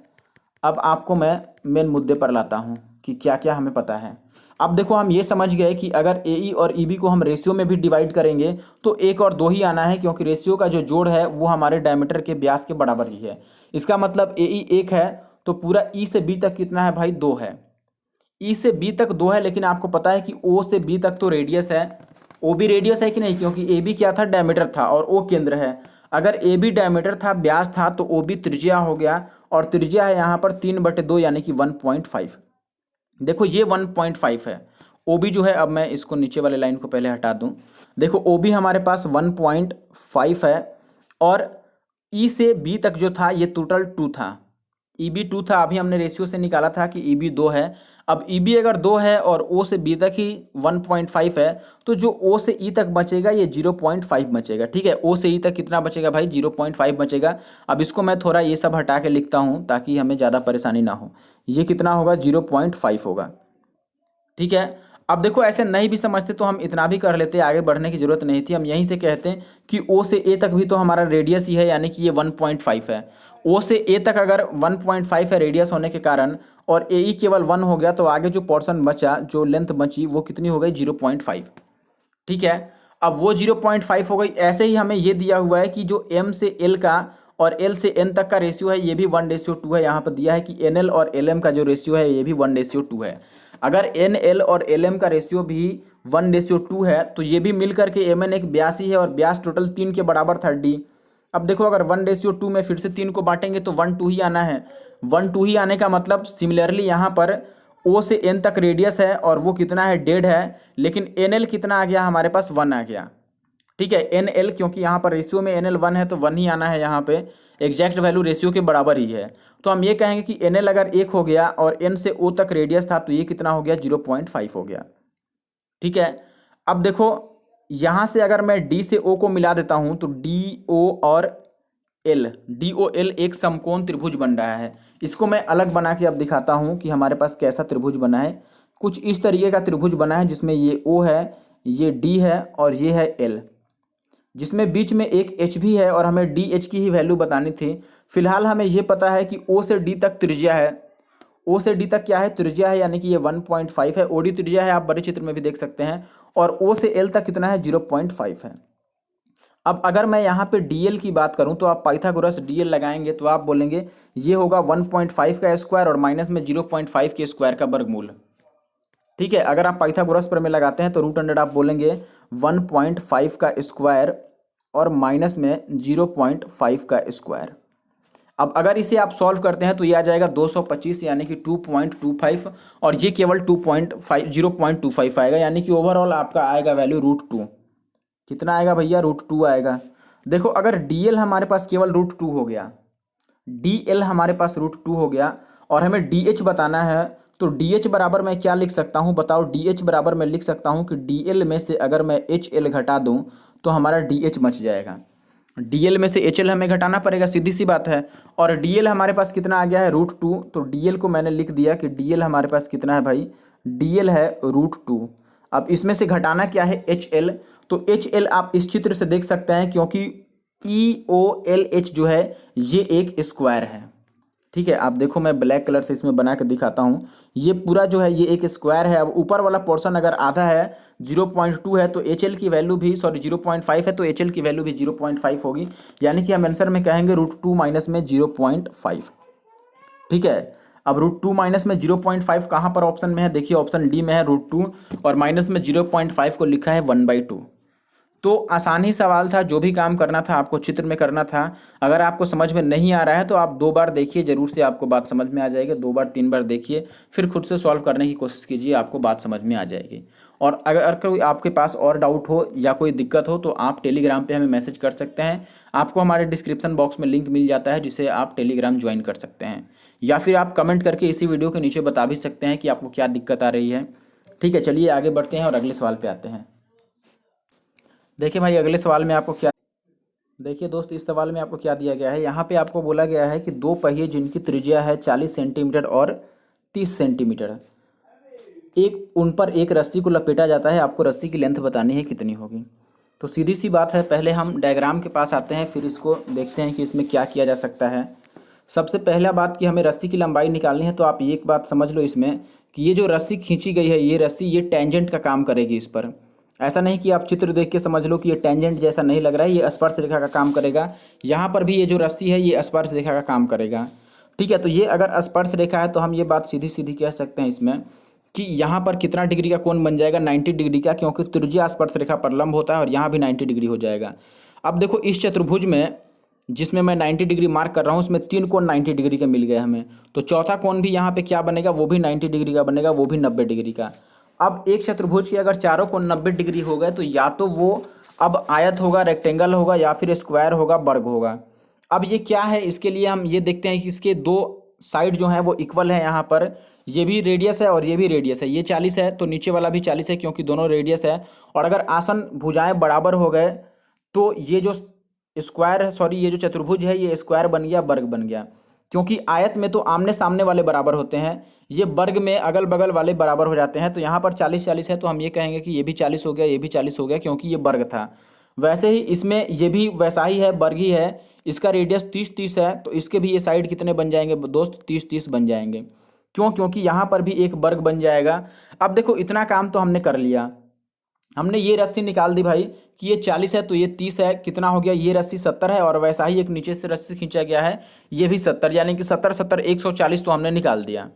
अब आपको मैं मेन मुद्दे पर लाता हूँ कि क्या क्या हमें पता है। अब देखो हम ये समझ गए कि अगर ए ई और ई बी को हम रेशियो में भी डिवाइड करेंगे तो 1 और 2 ही आना है, क्योंकि रेशियो का जो जोड़ है वो हमारे डायमीटर के व्यास के बराबर ही है। इसका मतलब ए ई 1 है तो पूरा ई से बी तक कितना है भाई, 2 है। ई से बी तक 2 है, लेकिन आपको पता है कि ओ से बी तक तो रेडियस है। ओ भी रेडियस है कि नहीं, क्योंकि ए बी क्या था, डायमीटर था, और ओ केंद्र है। अगर ए बी डायमीटर था, व्यास था, तो ओ बी त्रिज्या हो गया, और त्रिज्या है यहाँ पर 3/2 यानी कि 1.5। देखो ये 1.5 है। ओ बी जो है, अब मैं इसको नीचे वाले लाइन को पहले हटा दूं। देखो ओ बी हमारे पास 1.5 है, और ई से बी तक जो था ये टोटल 2 था। ई बी 2 था, अभी हमने रेशियो से निकाला था कि ई बी 2 है। अब ई बी अगर 2 है और ओ से बी तक ही 1.5 है, तो जो ओ से ई तक बचेगा ये 0.5 बचेगा। ठीक है, ओ से ई तक कितना बचेगा भाई, 0.5 बचेगा। अब इसको मैं थोड़ा ये सब हटा के लिखता हूँ ताकि हमें ज़्यादा परेशानी ना हो। ये कितना होगा, 0.5 होगा। ठीक है, अब देखो ऐसे नहीं भी समझते तो हम इतना भी कर लेते, आगे बढ़ने की जरूरत नहीं थी। हम यहीं से कहते हैं कि ओ से ए तक भी तो हमारा रेडियस ही है, यानी कि ये 1.5 है। ओ से ए तक अगर 1.5 है रेडियस होने के कारण, और ए ई केवल 1 हो गया, तो आगे जो पोर्शन बचा, जो लेंथ बची, वो कितनी हो गई, 0.5। ठीक है, अब वो 0.5 हो गई। ऐसे ही हमें ये दिया हुआ है कि जो एम से एल का और एल से एन तक का रेशियो है ये भी 1:2 है। यहाँ पर दिया है कि एन एल और एल एम का जो रेशियो है ये भी 1:2 है। अगर एन एल और एल एम का रेशियो भी 1:2 है तो ये भी मिल करके एम एन एक 82 है, और ब्यास टोटल 3 के बराबर था डी। अब देखो अगर 1:2 में फिर से 3 को बांटेंगे तो 1 2 ही आना है। 1 2 ही आने का मतलब सिमिलरली यहाँ पर ओ से एन तक रेडियस है और वो कितना है, 1.5 है, लेकिन एन एल कितना आ गया हमारे पास, 1 आ गया। ठीक है, एन एल क्योंकि यहाँ पर रेशियो में एन एल 1 है तो 1 ही आना है, यहाँ पे एग्जैक्ट वैल्यू रेशियो के बराबर ही है। तो हम ये कहेंगे कि एन एल अगर 1 हो गया और एन से ओ तक रेडियस था तो ये कितना हो गया, 0.5 हो गया। ठीक है, अब देखो यहाँ से अगर मैं डी से ओ को मिला देता हूँ तो डी ओ और एल, DOL एक समकोण त्रिभुज बन रहा है। इसको मैं अलग बना के अब दिखाता हूँ कि हमारे पास कैसा त्रिभुज बना है। कुछ इस तरीके का त्रिभुज बना है जिसमें ये O है, ये D है और ये है L, जिसमें बीच में एक H भी है और हमें DH की ही वैल्यू बतानी थी। फिलहाल हमें ये पता है कि O से D तक त्रिज्या है, O से D तक क्या है, त्रिज्या है, यानी कि ये 1.5 है। OD त्रिज्या है, आप बड़े चित्र में भी देख सकते हैं। और O से L तक कितना है, 0.5 है। अब अगर मैं यहाँ पे DL की बात करूँ तो आप पाइथागोरस DL लगाएंगे तो आप बोलेंगे ये होगा 1.5 का स्क्वायर और माइनस में 0.5 के स्क्वायर का वर्गमूल। ठीक है, अगर आप पाइथागोरस प्रमेय लगाते हैं तो √100 आप बोलेंगे 1.5 का स्क्वायर और माइनस में 0.5 का स्क्वायर। अब अगर इसे आप सॉल्व करते हैं तो ये आ जाएगा 225 यानी कि 2.25 और ये केवल 0.25 आएगा, यानी कि ओवरऑल आपका आएगा वैल्यू √2। कितना आएगा भैया, √2 आएगा। देखो अगर DL हमारे पास केवल √2 हो गया, DL हमारे पास √2 हो गया और हमें DH बताना है तो DH बराबर मैं क्या लिख सकता हूँ बताओ। DH बराबर मैं लिख सकता हूँ कि DL में से अगर मैं HL घटा दूँ तो हमारा DH बच जाएगा। DL में से HL हमें घटाना पड़ेगा, सीधी सी बात है। और DL हमारे पास कितना आ गया है, √2, तो DL को मैंने लिख दिया कि DL हमारे पास कितना है भाई, DL है √2। अब इसमें से घटाना क्या है, HL, तो HL आप इस चित्र से देख सकते हैं क्योंकि EOLH जो है ये एक स्क्वायर है। ठीक है, आप देखो मैं ब्लैक कलर से इसमें बना के दिखाता हूँ। ये पूरा जो है ये एक स्क्वायर है। अब ऊपर वाला पोर्शन अगर आधा है 0.2 है तो HL की वैल्यू भी 0.5 है तो HL की वैल्यू भी 0.5 होगी, यानी कि हम आंसर में कहेंगे √2 माइनस में 0.5। ठीक है, अब √2 माइनस में 0.5 कहाँ पर ऑप्शन में है, देखिए ऑप्शन डी में है √2 और माइनस में 0.5 को लिखा है 1/2। तो आसान ही सवाल था, जो भी काम करना था आपको चित्र में करना था। अगर आपको समझ में नहीं आ रहा है तो आप 2 बार देखिए, जरूर से आपको बात समझ में आ जाएगी। 2 बार 3 बार देखिए, फिर खुद से सॉल्व करने की कोशिश कीजिए, आपको बात समझ में आ जाएगी। और अगर कोई आपके पास और डाउट हो या कोई दिक्कत हो तो आप टेलीग्राम पे हमें मैसेज कर सकते हैं। आपको हमारे डिस्क्रिप्शन बॉक्स में लिंक मिल जाता है जिसे आप टेलीग्राम ज्वाइन कर सकते हैं, या फिर आप कमेंट करके इसी वीडियो के नीचे बता भी सकते हैं कि आपको क्या दिक्कत आ रही है। ठीक है, चलिए आगे बढ़ते हैं और अगले सवाल पे आते हैं। देखिए भाई अगले सवाल में आपको क्या, देखिए दोस्त इस सवाल में आपको क्या दिया गया है। यहाँ पे आपको बोला गया है कि 2 पहिए जिनकी त्रिज्या है 40 सेंटीमीटर और 30 सेंटीमीटर, उन पर एक रस्सी को लपेटा जाता है। आपको रस्सी की लेंथ बतानी है कितनी होगी। तो सीधी सी बात है, पहले हम डायग्राम के पास आते हैं, फिर इसको देखते हैं कि इसमें क्या किया जा सकता है। सबसे पहला बात कि हमें रस्सी की लंबाई निकालनी है, तो आप एक बात समझ लो इसमें कि ये जो रस्सी खींची गई है ये रस्सी ये टेंजेंट का काम करेगी इस पर। ऐसा नहीं कि आप चित्र देख के समझ लो कि ये टेंजेंट जैसा नहीं लग रहा है, ये स्पर्श रेखा का काम करेगा। यहाँ पर भी ये जो रस्सी है ये स्पर्श रेखा का काम करेगा। ठीक है, तो ये अगर स्पर्श रेखा है तो हम ये बात सीधी सीधी कह सकते हैं इसमें कि यहाँ पर कितना डिग्री का कोण बन जाएगा, 90 डिग्री का, क्योंकि त्रिज्या स्पर्श रेखा पर लंब होता है और यहाँ भी 90 डिग्री हो जाएगा। अब देखो इस चतुर्भुज में जिसमें मैं 90 डिग्री मार्क कर रहा हूँ उसमें 3 कोण 90 डिग्री के मिल गए हमें, तो चौथा कोण भी यहाँ पे क्या बनेगा, वो भी 90 डिग्री का बनेगा, वो भी 90 डिग्री का। अब एक चतुर्भुज के अगर चारों कोण 90 डिग्री हो गए तो या तो वो अब आयत होगा, रेक्टेंगल होगा, या फिर स्क्वायर होगा, वर्ग होगा। अब ये क्या है, इसके लिए हम ये देखते हैं कि इसके 2 साइड जो हैं वो इक्वल है। यहाँ पर ये भी रेडियस है और ये भी रेडियस है, ये 40 है तो नीचे वाला भी 40 है क्योंकि दोनों रेडियस है। और अगर आसन भुजाएं बराबर हो गए तो ये जो स्क्वायर है, सॉरी ये जो चतुर्भुज है ये स्क्वायर बन गया, वर्ग बन गया। क्योंकि आयत में तो आमने सामने वाले बराबर होते हैं, ये वर्ग में अगल बगल वाले बराबर हो जाते हैं। तो यहाँ पर 40 40 है तो हम ये कहेंगे कि ये भी 40 हो गया, ये भी 40 हो गया, क्योंकि ये वर्ग था। वैसे ही इसमें ये भी वैसा ही है, वर्ग ही है। इसका रेडियस 30 30 है तो इसके भी ये साइड कितने बन जाएंगे दोस्त, 30 30 बन जाएंगे। क्यों, क्योंकि यहाँ पर भी एक वर्ग बन जाएगा। अब देखो इतना काम तो हमने कर लिया, हमने ये रस्सी निकाल दी भाई कि ये 40 है तो ये 30 है, कितना हो गया, ये रस्सी 70 है और वैसा ही एक नीचे से रस्सी खींचा गया है ये भी 70, यानी कि 70 70 140 तो हमने निकाल दिया।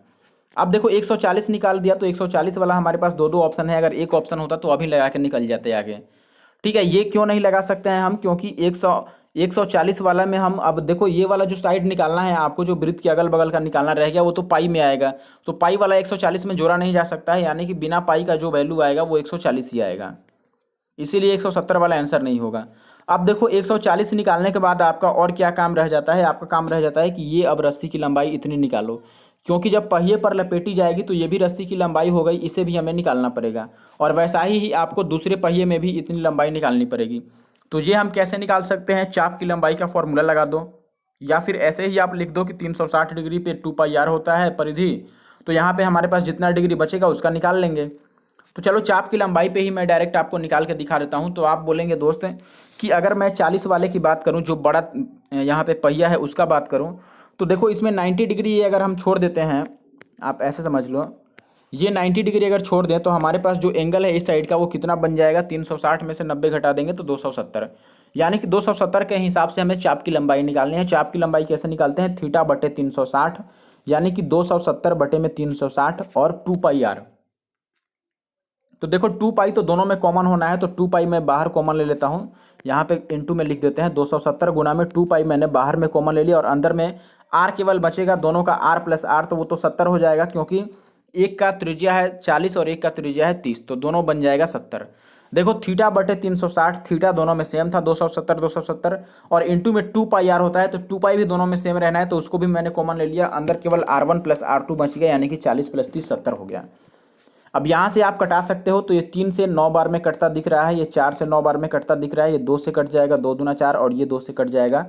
अब देखो 140 निकाल दिया तो 140 वाला हमारे पास 2 ऑप्शन है, अगर एक ऑप्शन होता तो अभी लगा के निकल जाते आगे। ठीक है, ये क्यों नहीं लगा सकते हैं हम, क्योंकि 140 वाला में हम, अब देखो ये वाला जो साइड निकालना है आपको, जो वृत्त के अगल बगल का निकालना रह गया वो तो पाई में आएगा, तो पाई वाला 140 में जोड़ा नहीं जा सकता है, यानी कि बिना पाई का जो वैल्यू आएगा वो 140 ही आएगा, इसीलिए 170 वाला आंसर नहीं होगा। अब देखो 140 निकालने के बाद आपका और क्या काम रह जाता है, आपका काम रह जाता है कि ये अब रस्सी की लंबाई इतनी निकालो, क्योंकि जब पहिए पर लपेटी जाएगी तो ये भी रस्सी की लंबाई हो गई, इसे भी हमें निकालना पड़ेगा। और वैसा ही आपको दूसरे पहिए में भी इतनी लंबाई निकालनी पड़ेगी। तो ये हम कैसे निकाल सकते हैं, चाप की लंबाई का फॉर्मूला लगा दो। या फिर ऐसे ही आप लिख दो कि 360 डिग्री पे 2 पाई आर होता है परिधि। तो यहाँ पे हमारे पास जितना डिग्री बचेगा उसका निकाल लेंगे। तो चलो चाप की लंबाई पे ही मैं डायरेक्ट आपको निकाल के दिखा देता हूँ। तो आप बोलेंगे दोस्त कि अगर मैं 40 वाले की बात करूँ, जो बड़ा यहाँ पे पहिया है उसका बात करूँ, तो देखो इसमें 90 डिग्री ये अगर हम छोड़ देते हैं, आप ऐसे समझ लो, ये 90 डिग्री अगर छोड़ दें तो हमारे पास जो एंगल है इस साइड का वो कितना बन जाएगा, 360 में से 90 घटा देंगे तो 270। यानी कि 270 के हिसाब से हमें चाप की लंबाई निकालनी है। चाप की लंबाई कैसे निकालते हैं, थीटा बटे 360, यानी कि 270 बटे में 360 और 2 पाई आर। तो देखो 2 पाई तो दोनों में कॉमन होना है, तो 2 पाई मैं बाहर कॉमन ले लेता हूँ, यहाँ पे इंटू में लिख देते हैं। 270 गुना में 2 पाई मैंने बाहर में कॉमन ले लिया और अंदर में आर केवल बचेगा, दोनों का आर प्लस आर, तो वो तो 70 हो जाएगा, क्योंकि एक का त्रिज्या है 40 और एक का त्रिज्या है 30, तो दोनों बन जाएगा 70। देखो थीटा बटे 360, थीटा दोनों में सेम था 270 270, और इंटू में 2 पाई आर होता है, तो 2 पाई भी दोनों में सेम रहना है, तो उसको भी मैंने कॉमन ले लिया। अंदर केवल R1 प्लस R2 बच गया, यानी कि 40 प्लस 30 70 हो गया। अब यहाँ से आप कटा सकते हो, तो ये 3 से 9 बार में कटता दिख रहा है, ये 4 से 9 बार में कटता दिख रहा है, ये 2 से कट जाएगा, 2 दूना 4, और ये 2 से कट जाएगा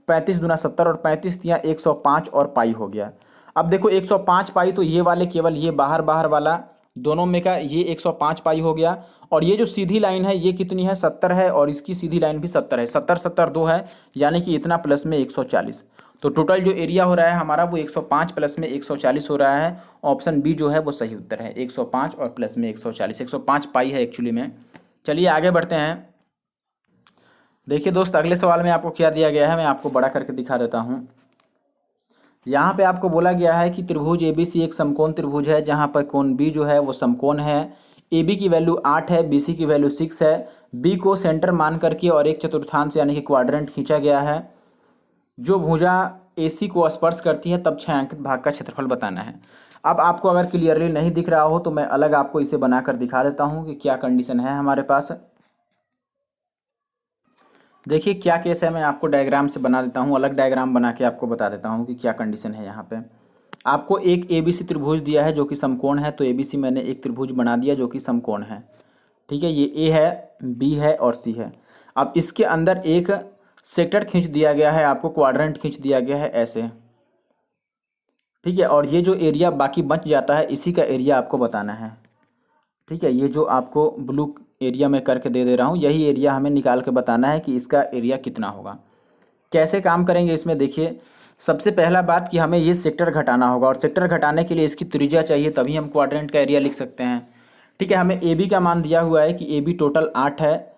35 दूना 70, और 35 दिया 105 और पाई हो गया। अब देखो 105 पाई, तो ये वाले केवल ये बाहर बाहर वाला दोनों में का ये 105 पाई हो गया, और ये जो सीधी लाइन है ये कितनी है, 70 है, और इसकी सीधी लाइन भी 70 है, 70 70 2 है, यानी कि इतना प्लस में 140। तो टोटल जो एरिया हो रहा है हमारा वो 105 प्लस में 140 हो रहा है। ऑप्शन बी जो है वो सही उत्तर है, 105 और प्लस में 140, 105 पाई है एक्चुअली में। चलिए आगे बढ़ते हैं। देखिए दोस्त, अगले सवाल में आपको क्या दिया गया है, मैं आपको बड़ा करके दिखा देता हूँ। यहाँ पे आपको बोला गया है कि त्रिभुज ABC एक समकोण त्रिभुज है, जहाँ पर कोण B जो है वो समकोण है। AB की वैल्यू 8 है, BC की वैल्यू 6 है। B को सेंटर मान करके और एक चतुर्थांश यानी कि क्वाड्रेंट खींचा गया है। जो भुजा AC को स्पर्श करती है तब छायांकित भाग का क्षेत्रफल बताना है। अब आपको अगर क्लियरली नहीं दिख रहा हो तो मैं अलग आपको इसे बनाकर दिखा देता हूँ कि क्या कंडीशन है हमारे पास। देखिए क्या केस है, मैं आपको डायग्राम से बना देता हूँ, अलग डायग्राम बना के आपको बता देता हूँ कि क्या कंडीशन है। यहाँ पे आपको एक ABC त्रिभुज दिया है जो कि समकोण है, तो ABC मैंने एक त्रिभुज बना दिया जो कि समकोण है। ठीक है, ये A है, B है और C है। अब इसके अंदर एक सेक्टर खींच दिया गया है, आपको क्वाड्रेंट खींच दिया गया है ऐसे। ठीक है, और ये जो एरिया बाकी बच जाता है इसी का एरिया आपको बताना है। ठीक है, ये जो आपको ब्लू एरिया में करके दे रहा हूँ, यही एरिया हमें निकाल के बताना है कि इसका एरिया कितना होगा। कैसे काम करेंगे इसमें, देखिए सबसे पहला बात कि हमें ये सेक्टर घटाना होगा, और सेक्टर घटाने के लिए इसकी त्रिज्या चाहिए, तभी हम क्वाड्रेंट का एरिया लिख सकते हैं। ठीक है, हमें AB का मान दिया हुआ है कि AB टोटल 8 है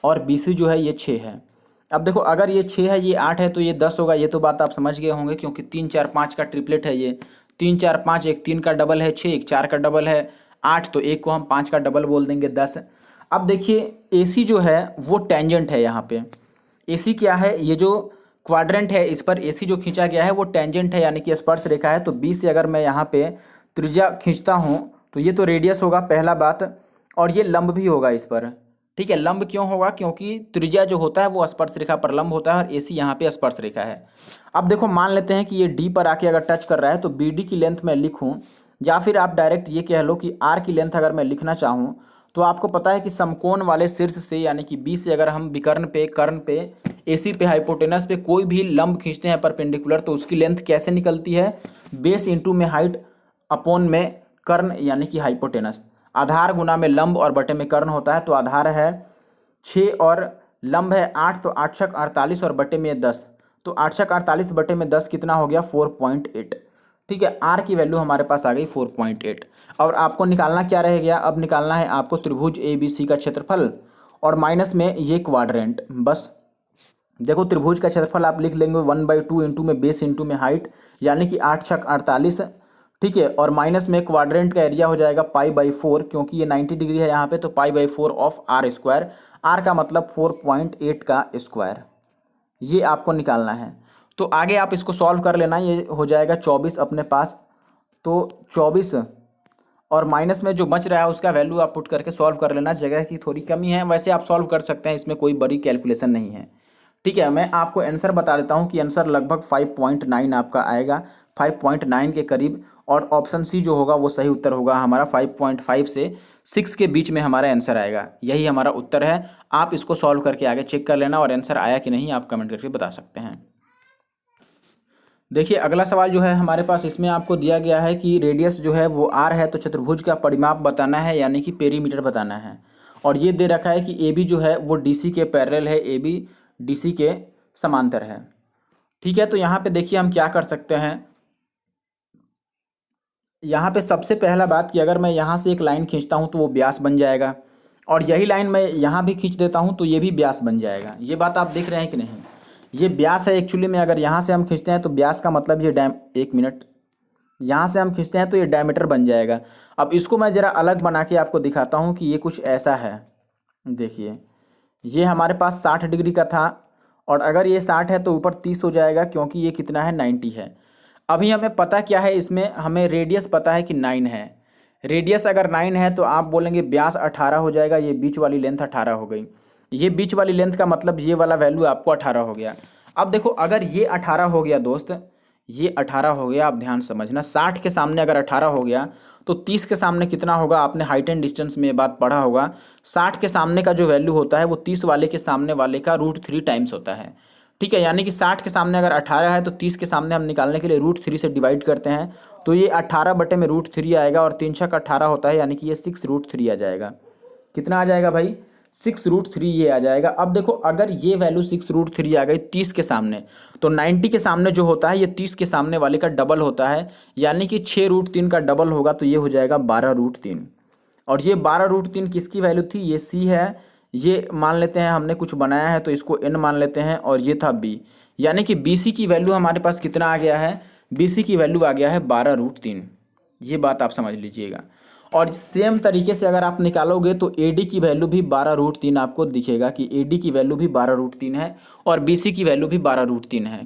और BC जो है ये 6 है। अब देखो अगर ये 6 है, ये 8 है, तो ये 10 होगा, ये तो बात आप समझ गए होंगे, क्योंकि 3 4 5 का ट्रिपलेट है ये। 3 4 5, एक 3 का डबल है 6, एक 4 का डबल है 8, तो एक को हम 5 का डबल बोल देंगे 10। अब देखिए AC जो है वो टेंजेंट है यहाँ पे। AC क्या है, ये जो क्वाड्रेंट है इस पर AC जो खींचा गया है वो टेंजेंट है, यानी कि स्पर्श रेखा है। तो B से अगर मैं यहाँ पे त्रिज्या खींचता हूँ तो ये तो रेडियस होगा पहला बात, और ये लंब भी होगा इस पर। ठीक है, लंब क्यों होगा, क्योंकि त्रिज्या जो होता है वो स्पर्श रेखा पर लंब होता है और AC यहाँ पे स्पर्श रेखा है। अब देखो मान लेते हैं कि ये D पर आके अगर टच कर रहा है, तो BD की लेंथ मैं लिखूँ, या फिर आप डायरेक्ट ये कह लो कि R की लेंथ अगर मैं लिखना चाहूँ, तो आपको पता है कि समकोण वाले शीर्ष से यानी कि B से अगर हम विकर्ण पे, कर्ण पे, AC पे, हाइपोटेनस पे कोई भी लंब खींचते हैं परपेंडिकुलर, तो उसकी लेंथ कैसे निकलती है, बेस इंटू में हाइट अपॉन में कर्ण यानी कि हाइपोटेनस। आधार गुना में लंब और बटे में कर्ण होता है, तो आधार है 6 और लंब है 8, तो 8 छक 48 और बटे में 10, तो 8 छक 48 बटे में 10 कितना हो गया, 4.8। ठीक है, R की वैल्यू हमारे पास आ गई 4.8। और आपको निकालना क्या रह गया, अब निकालना है आपको त्रिभुज ABC का क्षेत्रफल और माइनस में ये क्वाड्रेंट। बस देखो त्रिभुज का क्षेत्रफल आप लिख लेंगे 1/2 इंटू में बेस इंटू में हाइट, यानी कि 8 छक 48। ठीक है, और माइनस में क्वाड्रेंट का एरिया हो जाएगा π/4, क्योंकि ये 90 डिग्री है यहाँ पे, तो π/4 ऑफ R स्क्वायर। R का मतलब 4.8 का स्क्वायर, ये आपको निकालना है। तो आगे आप इसको सॉल्व कर लेना, ये हो जाएगा 24 अपने पास, तो 24 और माइनस में जो बच रहा है उसका वैल्यू आप पुट करके सॉल्व कर लेना। जगह की थोड़ी कमी है, वैसे आप सॉल्व कर सकते हैं, इसमें कोई बड़ी कैलकुलेशन नहीं है। ठीक है, मैं आपको आंसर बता देता हूँ कि आंसर लगभग 5.9 आपका आएगा, 5.9 के करीब। और ऑप्शन सी जो होगा वो सही उत्तर होगा हमारा, 5.5 से 6 के बीच में हमारा आंसर आएगा, यही हमारा उत्तर है। आप इसको सॉल्व करके आगे चेक कर लेना, और आंसर आया कि नहीं आप कमेंट करके बता सकते हैं। देखिए अगला सवाल जो है हमारे पास, इसमें आपको दिया गया है कि रेडियस जो है वो आर है, तो चतुर्भुज का परिमाप बताना है यानी कि पेरीमीटर बताना है। और ये दे रखा है कि ए बी जो है वो डी सी के पैरेलल है, ए बी डी सी के समांतर है। ठीक है, तो यहाँ पे देखिए हम क्या कर सकते हैं। यहाँ पे सबसे पहला बात कि अगर मैं यहाँ से एक लाइन खींचता हूँ तो वो व्यास बन जाएगा, और यही लाइन मैं यहाँ भी खींच देता हूँ तो ये भी व्यास बन जाएगा। ये बात आप देख रहे हैं कि नहीं, ये व्यास है एक्चुअली में। अगर यहाँ से हम खींचते हैं तो व्यास का मतलब ये एक मिनट, यहाँ से हम खींचते हैं तो ये डायमीटर बन जाएगा। अब इसको मैं ज़रा अलग बना के आपको दिखाता हूँ कि ये कुछ ऐसा है। देखिए ये हमारे पास 60 डिग्री का था, और अगर ये 60 है तो ऊपर 30 हो जाएगा, क्योंकि ये कितना है 90 है। अभी हमें पता क्या है, इसमें हमें रेडियस पता है कि 9 है। रेडियस अगर 9 है तो आप बोलेंगे व्यास 18 हो जाएगा, ये बीच वाली लेंथ 18 हो गई। ये बीच वाली लेंथ का मतलब ये वाला वैल्यू आपको 18 हो गया। अब देखो अगर ये 18 हो गया दोस्त, ये 18 हो गया, आप ध्यान समझना, 60 के सामने अगर 18 हो गया तो 30 के सामने कितना होगा, आपने हाइट एंड डिस्टेंस में ये बात पढ़ा होगा। 60 के सामने का जो वैल्यू होता है वो 30 वाले के सामने वाले का √3 टाइम्स होता है। ठीक है, यानी कि 60 के सामने अगर 18 है तो 30 के सामने हम निकालने के लिए √3 से डिवाइड करते हैं, तो ये 18 बटे में √3 आएगा, और 3 छक 18 होता है, यानी कि ये 6√3 आ जाएगा। कितना आ जाएगा भाई, 6√3 ये आ जाएगा। अब देखो अगर ये वैल्यू 6√3 आ गई 30 के सामने, तो 90 के सामने जो होता है ये 30 के सामने वाले का डबल होता है, यानी कि 6√3 का डबल होगा, तो ये हो जाएगा 12√3। और ये 12√3 किसकी वैल्यू थी, ये सी है। ये मान लेते हैं हमने कुछ बनाया है तो इसको एन मान लेते हैं, और ये था बी, यानी कि बी सी की वैल्यू हमारे पास कितना आ गया है, बी सी की वैल्यू आ गया है 12√3। ये बात आप समझ लीजिएगा। और सेम तरीके से अगर आप निकालोगे तो ए डी की वैल्यू भी 12√3 आपको दिखेगा कि ए डी की वैल्यू भी 12√3 है, और बी सी की वैल्यू भी 12√3 है।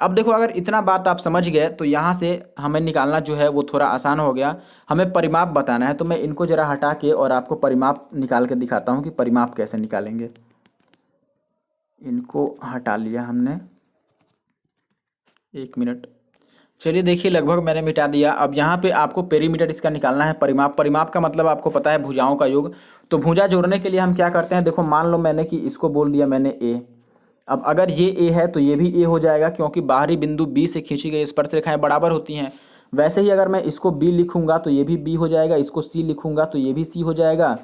अब देखो अगर इतना बात आप समझ गए तो यहाँ से हमें निकालना जो है वो थोड़ा आसान हो गया। हमें परिमाप बताना है, तो मैं इनको ज़रा हटा के और आपको परिमाप निकाल के दिखाता हूँ कि परिमाप कैसे निकालेंगे। इनको हटा लिया हमने, एक मिनट। चलिए देखिए लगभग मैंने मिटा दिया। अब यहाँ पे आपको पेरीमीटर इसका निकालना है। परिमाप का मतलब आपको पता है भुजाओं का योग। तो भुजा जोड़ने के लिए हम क्या करते हैं, देखो मान लो मैंने कि इसको बोल दिया मैंने ए। अब अगर ये ए है तो ये भी ए हो जाएगा, क्योंकि बाहरी बिंदु बी से खींची गई स्पर्शरेखाएं बराबर होती हैं। वैसे ही अगर मैं इसको बी लिखूंगा तो ये भी बी हो जाएगा, इसको सी लिखूंगा तो ये भी सी हो जाएगा,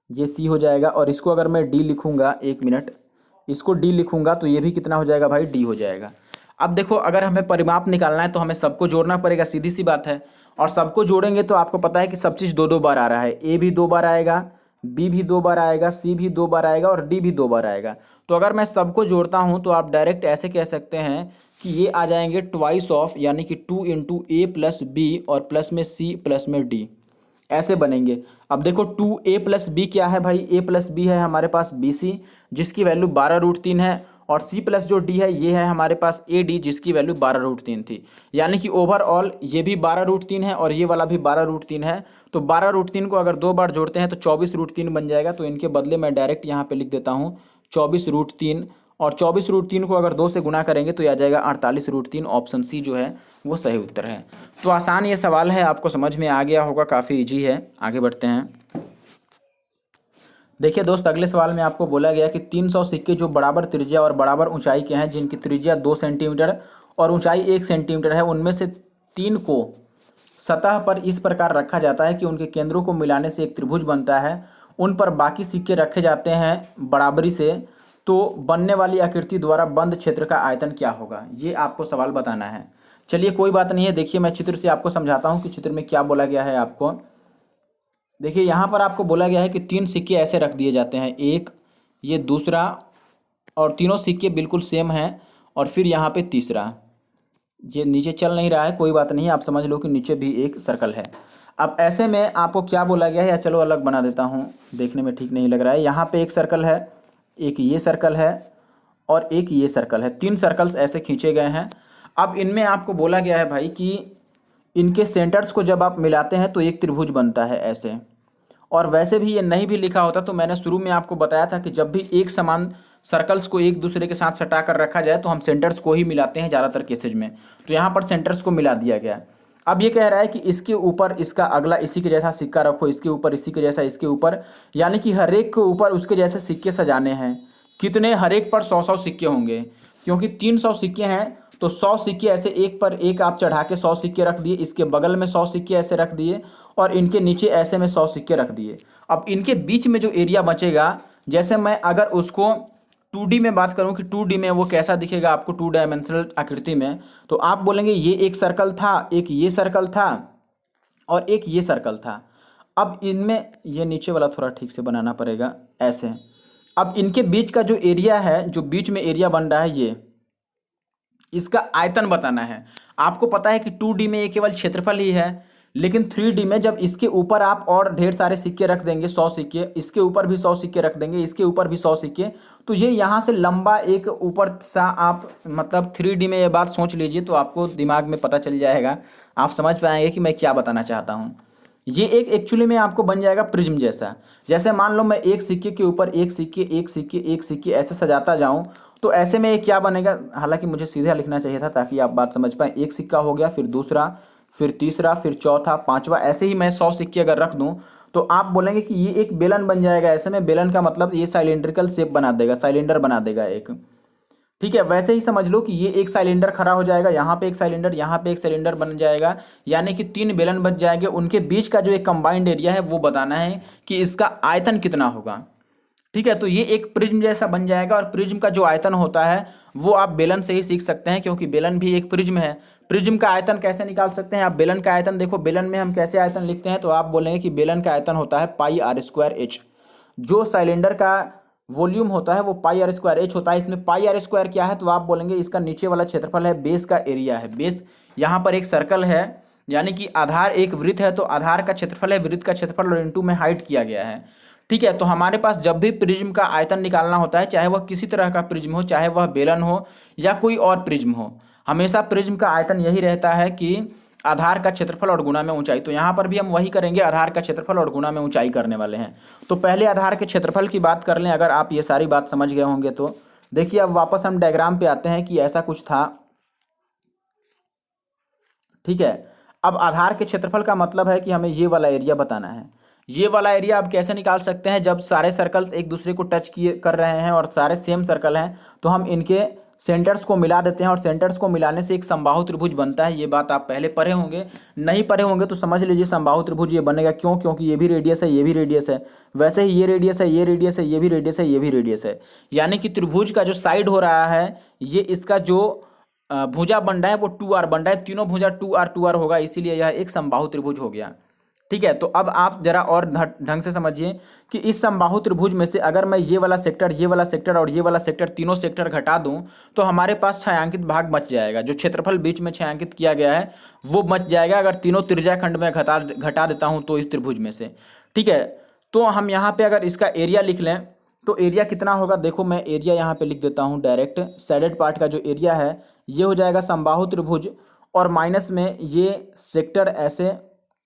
ये सी हो जाएगा। और इसको अगर मैं डी लिखूंगा, एक मिनट, इसको डी लिखूंगा तो ये भी कितना हो जाएगा भाई, डी हो जाएगा। अब देखो अगर हमें परिमाप निकालना है तो हमें सबको जोड़ना पड़ेगा, सीधी सी बात है। और सबको जोड़ेंगे तो आपको पता है कि सब चीज़ 2-2 बार आ रहा है। ए भी 2 बार आएगा, बी भी 2 बार आएगा, सी भी 2 बार आएगा, और डी भी 2 बार आएगा। तो अगर मैं सबको जोड़ता हूँ तो आप डायरेक्ट ऐसे कह सकते हैं कि ये आ जाएंगे ट्वाइस ऑफ, यानी कि 2 × ए + बी और प्लस में सी प्लस में डी, ऐसे बनेंगे। अब देखो 2a + b क्या है भाई, a + b है हमारे पास BC, जिसकी वैल्यू 12√3 है, और c प्लस जो d है ये है हमारे पास AD, जिसकी वैल्यू 12√3 थी। यानी कि ओवरऑल ये भी 12√3 है और ये वाला भी 12√3 है। तो 12√3 को अगर 2 बार जोड़ते हैं तो 24√3 बन जाएगा। तो इनके बदले मैं डायरेक्ट यहाँ पे लिख देता हूँ 24√3, और 24√3 को अगर 2 से गुना करेंगे तो आ जाएगा 48√3। ऑप्शन सी जो है वो सही उत्तर है। तो आसान ये सवाल है, आपको समझ में आ गया होगा, काफ़ी इजी है। आगे बढ़ते हैं। देखिए दोस्त अगले सवाल में आपको बोला गया कि 300 सिक्के जो बराबर त्रिज्या और बराबर ऊंचाई के हैं, जिनकी त्रिज्या 2 सेंटीमीटर और ऊंचाई 1 सेंटीमीटर है, उनमें से 3 को सतह पर इस प्रकार रखा जाता है कि उनके केंद्रों को मिलाने से एक त्रिभुज बनता है। उन पर बाकी सिक्के रखे जाते हैं बराबरी से, तो बनने वाली आकृति द्वारा बंद क्षेत्र का आयतन क्या होगा, ये आपको सवाल बताना है। चलिए कोई बात नहीं है, देखिए मैं चित्र से आपको समझाता हूँ कि चित्र में क्या बोला गया है आपको। देखिए यहाँ पर आपको बोला गया है कि 3 सिक्के ऐसे रख दिए जाते हैं, एक, ये दूसरा, और तीनों सिक्के बिल्कुल सेम हैं, और फिर यहाँ पे तीसरा। ये नीचे चल नहीं रहा है, कोई बात नहीं, आप समझ लो कि नीचे भी एक सर्कल है। अब ऐसे में आपको क्या बोला गया है, या चलो अलग बना देता हूँ, देखने में ठीक नहीं लग रहा है। यहाँ पे एक सर्कल है, एक ये सर्कल है, और एक ये सर्कल है। 3 सर्कल्स ऐसे खींचे गए हैं। अब इनमें आपको बोला गया है भाई कि इनके सेंटर्स को जब आप मिलाते हैं तो एक त्रिभुज बनता है ऐसे। और वैसे भी ये नहीं भी लिखा होता तो मैंने शुरू में आपको बताया था कि जब भी एक समान सर्कल्स को एक दूसरे के साथ सटा कर रखा जाए तो हम सेंटर्स को ही मिलाते हैं ज़्यादातर केसेज में। तो यहाँ पर सेंटर्स को मिला दिया गया। अब ये कह रहा है कि इसके ऊपर इसका अगला इसी के जैसा सिक्का रखो, इसके ऊपर इसी के जैसा, इसके ऊपर, यानी कि हर एक के ऊपर उसके जैसे सिक्के सजाने हैं। कितने, हर एक पर 100-100 सिक्के होंगे, क्योंकि 300 सिक्के हैं तो 100 सिक्के ऐसे एक पर एक आप चढ़ा के 100 सिक्के रख दिए, इसके बगल में 100 सिक्के ऐसे रख दिए और इनके नीचे ऐसे में 100 सिक्के रख दिए। अब इनके बीच में जो एरिया बचेगा, जैसे मैं अगर उसको 2D में बात करूं कि 2D में वो कैसा दिखेगा आपको 2 डायमेंशनल आकृति में, तो आप बोलेंगे ये एक सर्कल था, एक ये सर्कल था और एक ये सर्कल था। अब इनमें ये नीचे वाला थोड़ा ठीक से बनाना पड़ेगा ऐसे। अब इनके बीच का जो एरिया है, जो बीच में एरिया बन रहा है, ये इसका आयतन बताना है। आपको पता है कि 2D में ये केवल क्षेत्रफल ही है, लेकिन 3D में जब इसके ऊपर आप और ढेर सारे सिक्के रख देंगे, 100 सिक्के, इसके ऊपर भी 100 सिक्के रख देंगे, इसके ऊपर भी 100 सिक्के, तो ये यहाँ से लंबा एक ऊपर सा आप मतलब 3D में ये बात सोच लीजिए तो आपको दिमाग में पता चल जाएगा, आप समझ पाएंगे कि मैं क्या बताना चाहता हूँ। ये एक एक्चुअली में आपको बन जाएगा प्रिज्म जैसा। जैसे मान लो मैं एक सिक्के के ऊपर एक सिक्के एक सिक्के एक सिक्के ऐसे सजाता जाऊं, तो ऐसे में ये क्या बनेगा, हालांकि मुझे सीधा लिखना चाहिए था ताकि आप बात समझ पाएं। एक सिक्का हो गया, फिर दूसरा, फिर तीसरा, फिर चौथा, पांचवा, ऐसे ही मैं 100 सिक्के अगर रख दूं तो आप बोलेंगे कि ये एक बेलन बन जाएगा। ऐसे में बेलन का मतलब ये साइलेंड्रिकल शेप बना देगा, सिलेंडर बना देगा एक। ठीक है, वैसे ही समझ लो कि ये एक सिलेंडर खड़ा हो जाएगा, यहाँ पे एक सिलेंडर, यहाँ पे एक सिलेंडर बन जाएगा, यानी कि 3 बेलन बच जाएंगे। उनके बीच का जो एक कंबाइंड एरिया है वो बताना है कि इसका आयतन कितना होगा। ठीक है, तो ये एक प्रिज्म जैसा बन जाएगा। और प्रिज्म का जो आयतन होता है वो आप बेलन से ही सीख सकते हैं, क्योंकि बेलन भी एक प्रिज्म है। प्रिज्म का आयतन कैसे निकाल सकते हैं आप, बेलन का आयतन देखो, बेलन में हम कैसे आयतन लिखते हैं, तो आप बोलेंगे कि बेलन का आयतन होता है पाई आर स्क्वायर एच। जो सिलेंडर का वॉल्यूम होता है वो पाई आर स्क्वायर एच होता है। इसमें पाई आर स्क्वायर क्या है, तो आप बोलेंगे इसका नीचे वाला क्षेत्रफल है, बेस का एरिया है। बेस यहाँ पर एक सर्कल है, यानी कि आधार एक वृत्त है, तो आधार का क्षेत्रफल है, वृत्त का क्षेत्रफल और इनटू में हाइट किया गया है। ठीक है, तो हमारे पास जब भी प्रिज्म का आयतन निकालना होता है, चाहे वह किसी तरह का प्रिज्म हो, चाहे वह बेलन हो या कोई और प्रिज्म हो, हमेशा प्रिज्म का आयतन यही रहता है कि आधार का क्षेत्रफल और गुणा में ऊंचाई। तो यहाँ पर भी हम वही करेंगे, आधार का क्षेत्रफल और गुणा में ऊंचाई करने वाले हैं। तो पहले आधार के क्षेत्रफल की बात कर लें, अगर आप ये सारी बात समझ गए होंगे तो। देखिए अब वापस हम डायग्राम पे आते हैं कि ऐसा कुछ था। ठीक है, अब आधार के क्षेत्रफल का मतलब है कि हमें ये वाला एरिया बताना है। ये वाला एरिया आप कैसे निकाल सकते हैं, जब सारे सर्कल्स एक दूसरे को टच किए कर रहे हैं और सारे सेम सर्कल हैं, तो हम इनके सेंटर्स को मिला देते हैं और सेंटर्स को मिलाने से एक समबाहु त्रिभुज बनता है। ये बात आप पहले पढ़े होंगे, नहीं पढ़े होंगे तो समझ लीजिए समबाहु त्रिभुज ये बनेगा। क्यों? क्योंकि ये भी रेडियस है, ये भी रेडियस है, वैसे ही ये रेडियस है, ये रेडियस है, ये भी रेडियस है, ये भी रेडियस है। यानी कि त्रिभुज का जो साइड हो रहा है, ये इसका जो भुजा बन रहा है वो 2r बन रहा है। तीनों भुजा 2r 2r होगा, इसीलिए यह एक समबाहु त्रिभुज हो गया। ठीक है, तो अब आप जरा और ढंग से समझिए कि इस समबाहु त्रिभुज में से अगर मैं ये वाला सेक्टर, ये वाला सेक्टर और ये वाला सेक्टर, तीनों सेक्टर घटा दूं तो हमारे पास छायांकित भाग बच जाएगा। जो क्षेत्रफल बीच में छायांकित किया गया है वो बच जाएगा अगर तीनों त्रिज्याखंड में घटा देता हूं तो इस त्रिभुज में से। ठीक है, तो हम यहाँ पे अगर इसका एरिया लिख लें तो एरिया कितना होगा, देखो मैं एरिया यहाँ पे लिख देता हूँ डायरेक्ट। साइडेड पार्ट का जो एरिया है ये हो जाएगा समबाहु त्रिभुज और माइनस में ये सेक्टर ऐसे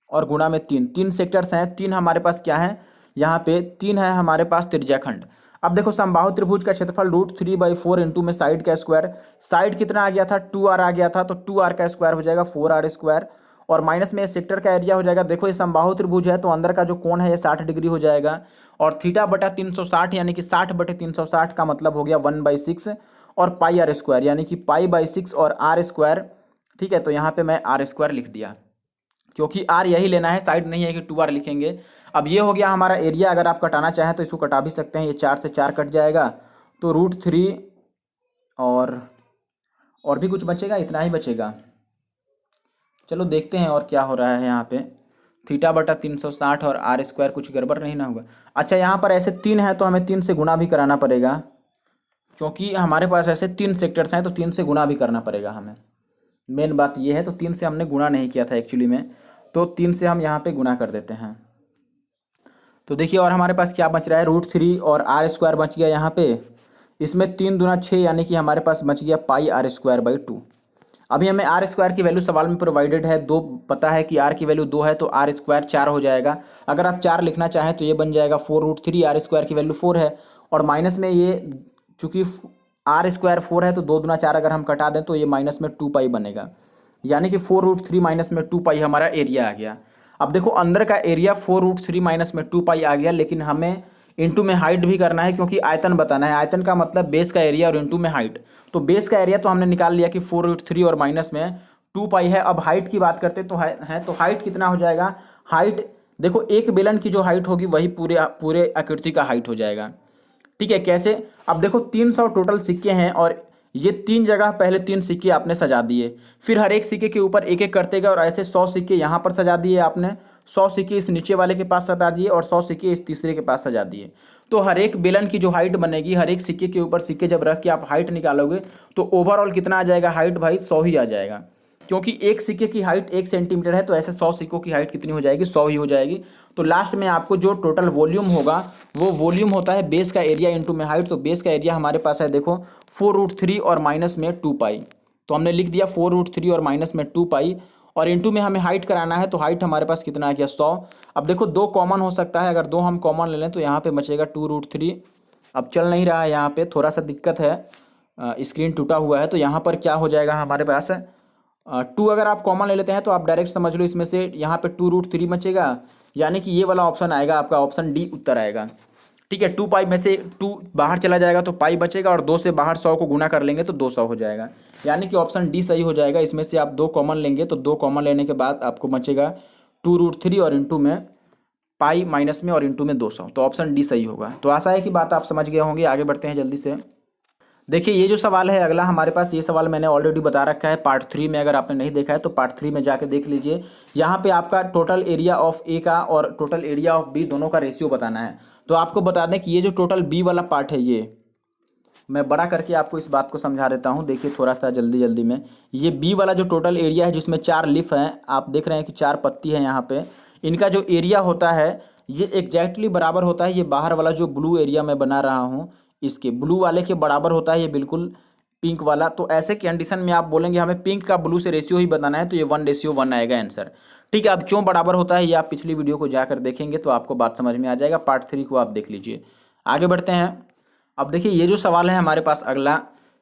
और गुणा में 3 सेक्टर्स हैं। 3 हमारे पास क्या है, यहाँ पे 3 है हमारे पास त्रिज्याखंड। अब देखो समबाहु त्रिभुज का क्षेत्रफल √3/4 इंटू में साइड का स्क्वायर। साइड कितना आ गया था, 2r आ गया था, तो 2r का स्क्वायर हो जाएगा 4r स्क्वायर और माइनस में सेक्टर का एरिया हो जाएगा। देखो ये समबाहु त्रिभुज है तो अंदर का जो कोण है ये 60 डिग्री हो जाएगा और θ/360 यानी कि 60/360 का मतलब हो गया 1/6 और पाई आर स्क्वायर यानी कि पाई/6 और r स्क्वायर। ठीक है, तो यहाँ पे मैं r स्क्वायर लिख दिया क्योंकि r यही लेना है, साइड नहीं है कि 2r लिखेंगे। अब ये हो गया हमारा एरिया। अगर आप कटाना चाहें तो इसको कटा भी सकते हैं, ये 4 से 4 कट जाएगा तो √3 और भी कुछ बचेगा, इतना ही बचेगा। चलो देखते हैं और क्या हो रहा है यहाँ पे। θ/360 और r स्क्वायर, कुछ गड़बड़ नहीं ना होगा। अच्छा यहाँ पर ऐसे 3 है तो हमें 3 से गुणा भी कराना पड़ेगा क्योंकि हमारे पास ऐसे 3 सेक्टर्स हैं तो 3 से गुणा भी करना पड़ेगा हमें। मेन बात ये है, तो 3 से हमने गुणा नहीं किया था एक्चुअली में, तो 3 से हम यहाँ पे गुणा कर देते हैं। तो देखिए और हमारे पास क्या बच रहा है, √3 और r स्क्वायर बच गया यहाँ पे। इसमें 3 दूना 6 यानी कि हमारे पास बच गया पाई r स्क्वायर बाई 2। अभी हमें r स्क्वायर की वैल्यू सवाल में प्रोवाइडेड है 2, पता है कि r की वैल्यू 2 है तो r स्क्वायर 4 हो जाएगा। अगर आप 4 लिखना चाहें तो ये बन जाएगा 4√3, r स्क्वायर की वैल्यू 4 है और माइनस में ये चूंकि r स्क्वायर 4 है तो 2 दूना 4 अगर हम कटा दें तो ये माइनस में 2 पाई बनेगा, यानी कि 4√3 माइनस में 2 पाई हमारा एरिया आ गया। अब देखो अंदर का एरिया 4√3 माइनस में 2 पाई आ गया, लेकिन हमें इंटू में हाइट भी करना है, क्योंकि आयतन बताना है। आयतन का मतलब बेस का एरिया और इंटू में हाइट। तो बेस का एरिया तो हमने निकाल लिया कि 4√3 और माइनस में 2 पाई है। अब हाइट की बात करते तो है तो हाइट कितना हो जाएगा। हाइट देखो, एक बेलन की जो हाइट होगी वही पूरे पूरे आकृति का हाइट हो जाएगा। ठीक है, कैसे? अब देखो 300 टोटल सिक्के हैं और ये 3 जगह पहले 3 सिक्के आपने सजा दिए, फिर हर एक सिक्के के ऊपर एक एक करते गए और ऐसे 100 सिक्के यहाँ पर सजा दिए आपने, 100 सिक्के इस नीचे वाले के पास सजा दिए और 100 सिक्के इस तीसरे के पास सजा दिए। तो हर एक बेलन की जो हाइट बनेगी, हर एक सिक्के के ऊपर सिक्के जब रख के आप हाइट निकालोगे तो ओवरऑल कितना आ जाएगा हाइट भाई, 100 ही आ जाएगा। क्योंकि एक सिक्के की हाइट 1 सेंटीमीटर है, तो ऐसे 100 सिक्कों की हाइट कितनी हो जाएगी, 100 ही हो जाएगी। तो लास्ट में आपको जो टोटल वॉल्यूम होगा वो वॉल्यूम होता है बेस का एरिया इंटू में हाइट। तो बेस का एरिया हमारे पास है देखो 4√3 और माइनस में 2 पाई। तो हमने लिख दिया 4√3 और माइनस में 2 पाई, और इंटू में हमें हाइट कराना है। तो हाइट हमारे पास कितना आ गया, 100। अब देखो 2 कॉमन हो सकता है, अगर 2 हम कॉमन ले लें तो यहाँ पे बचेगा 2√3। अब चल नहीं रहा है, यहाँ पे थोड़ा सा दिक्कत है, स्क्रीन टूटा हुआ है। तो यहाँ पर क्या हो जाएगा हमारे पास 2 अगर आप कॉमन ले लेते हैं तो आप डायरेक्ट समझ लो इसमें से यहाँ पे 2√3 बचेगा, यानी कि ये वाला ऑप्शन आएगा आपका, ऑप्शन डी उत्तर आएगा। ठीक है, 2 पाई में से 2 बाहर चला जाएगा तो पाई बचेगा, और 2 से बाहर 100 को गुना कर लेंगे तो 200 हो जाएगा, यानी कि ऑप्शन डी सही हो जाएगा। इसमें से आप 2 कॉमन लेंगे तो 2 कॉमन लेने के बाद आपको बचेगा 2√3 और इंटू में पाई माइनस में और इंटू में 200। तो ऑप्शन डी सही होगा। तो आशा है कि बात आप समझ गए होंगे। आगे बढ़ते हैं जल्दी से। देखिए ये जो सवाल है अगला हमारे पास, ये सवाल मैंने ऑलरेडी बता रखा है पार्ट 3 में। अगर आपने नहीं देखा है तो पार्ट 3 में जाके देख लीजिए। यहाँ पे आपका टोटल एरिया ऑफ ए का और टोटल एरिया ऑफ बी दोनों का रेशियो बताना है। तो आपको बता दें कि ये जो टोटल बी वाला पार्ट है, ये मैं बड़ा करके आपको इस बात को समझा देता हूँ। देखिए थोड़ा सा जल्दी जल्दी में, ये बी वाला जो टोटल एरिया है जिसमें 4 लीफ हैं, आप देख रहे हैं कि 4 पत्ती है यहाँ पे, इनका जो एरिया होता है ये एग्जैक्टली बराबर होता है, ये बाहर वाला जो ब्लू एरिया मैं बना रहा हूँ इसके ब्लू वाले के बराबर होता है ये बिल्कुल पिंक वाला। तो ऐसे कंडीशन में आप बोलेंगे हमें पिंक का ब्लू से रेशियो ही बताना है, तो ये 1:1 आएगा आंसर। ठीक है, अब क्यों बराबर होता है ये आप पिछली वीडियो को जाकर देखेंगे तो आपको बात समझ में आ जाएगा। पार्ट 3 को आप देख लीजिए। आगे बढ़ते हैं। अब देखिए ये जो सवाल है हमारे पास अगला,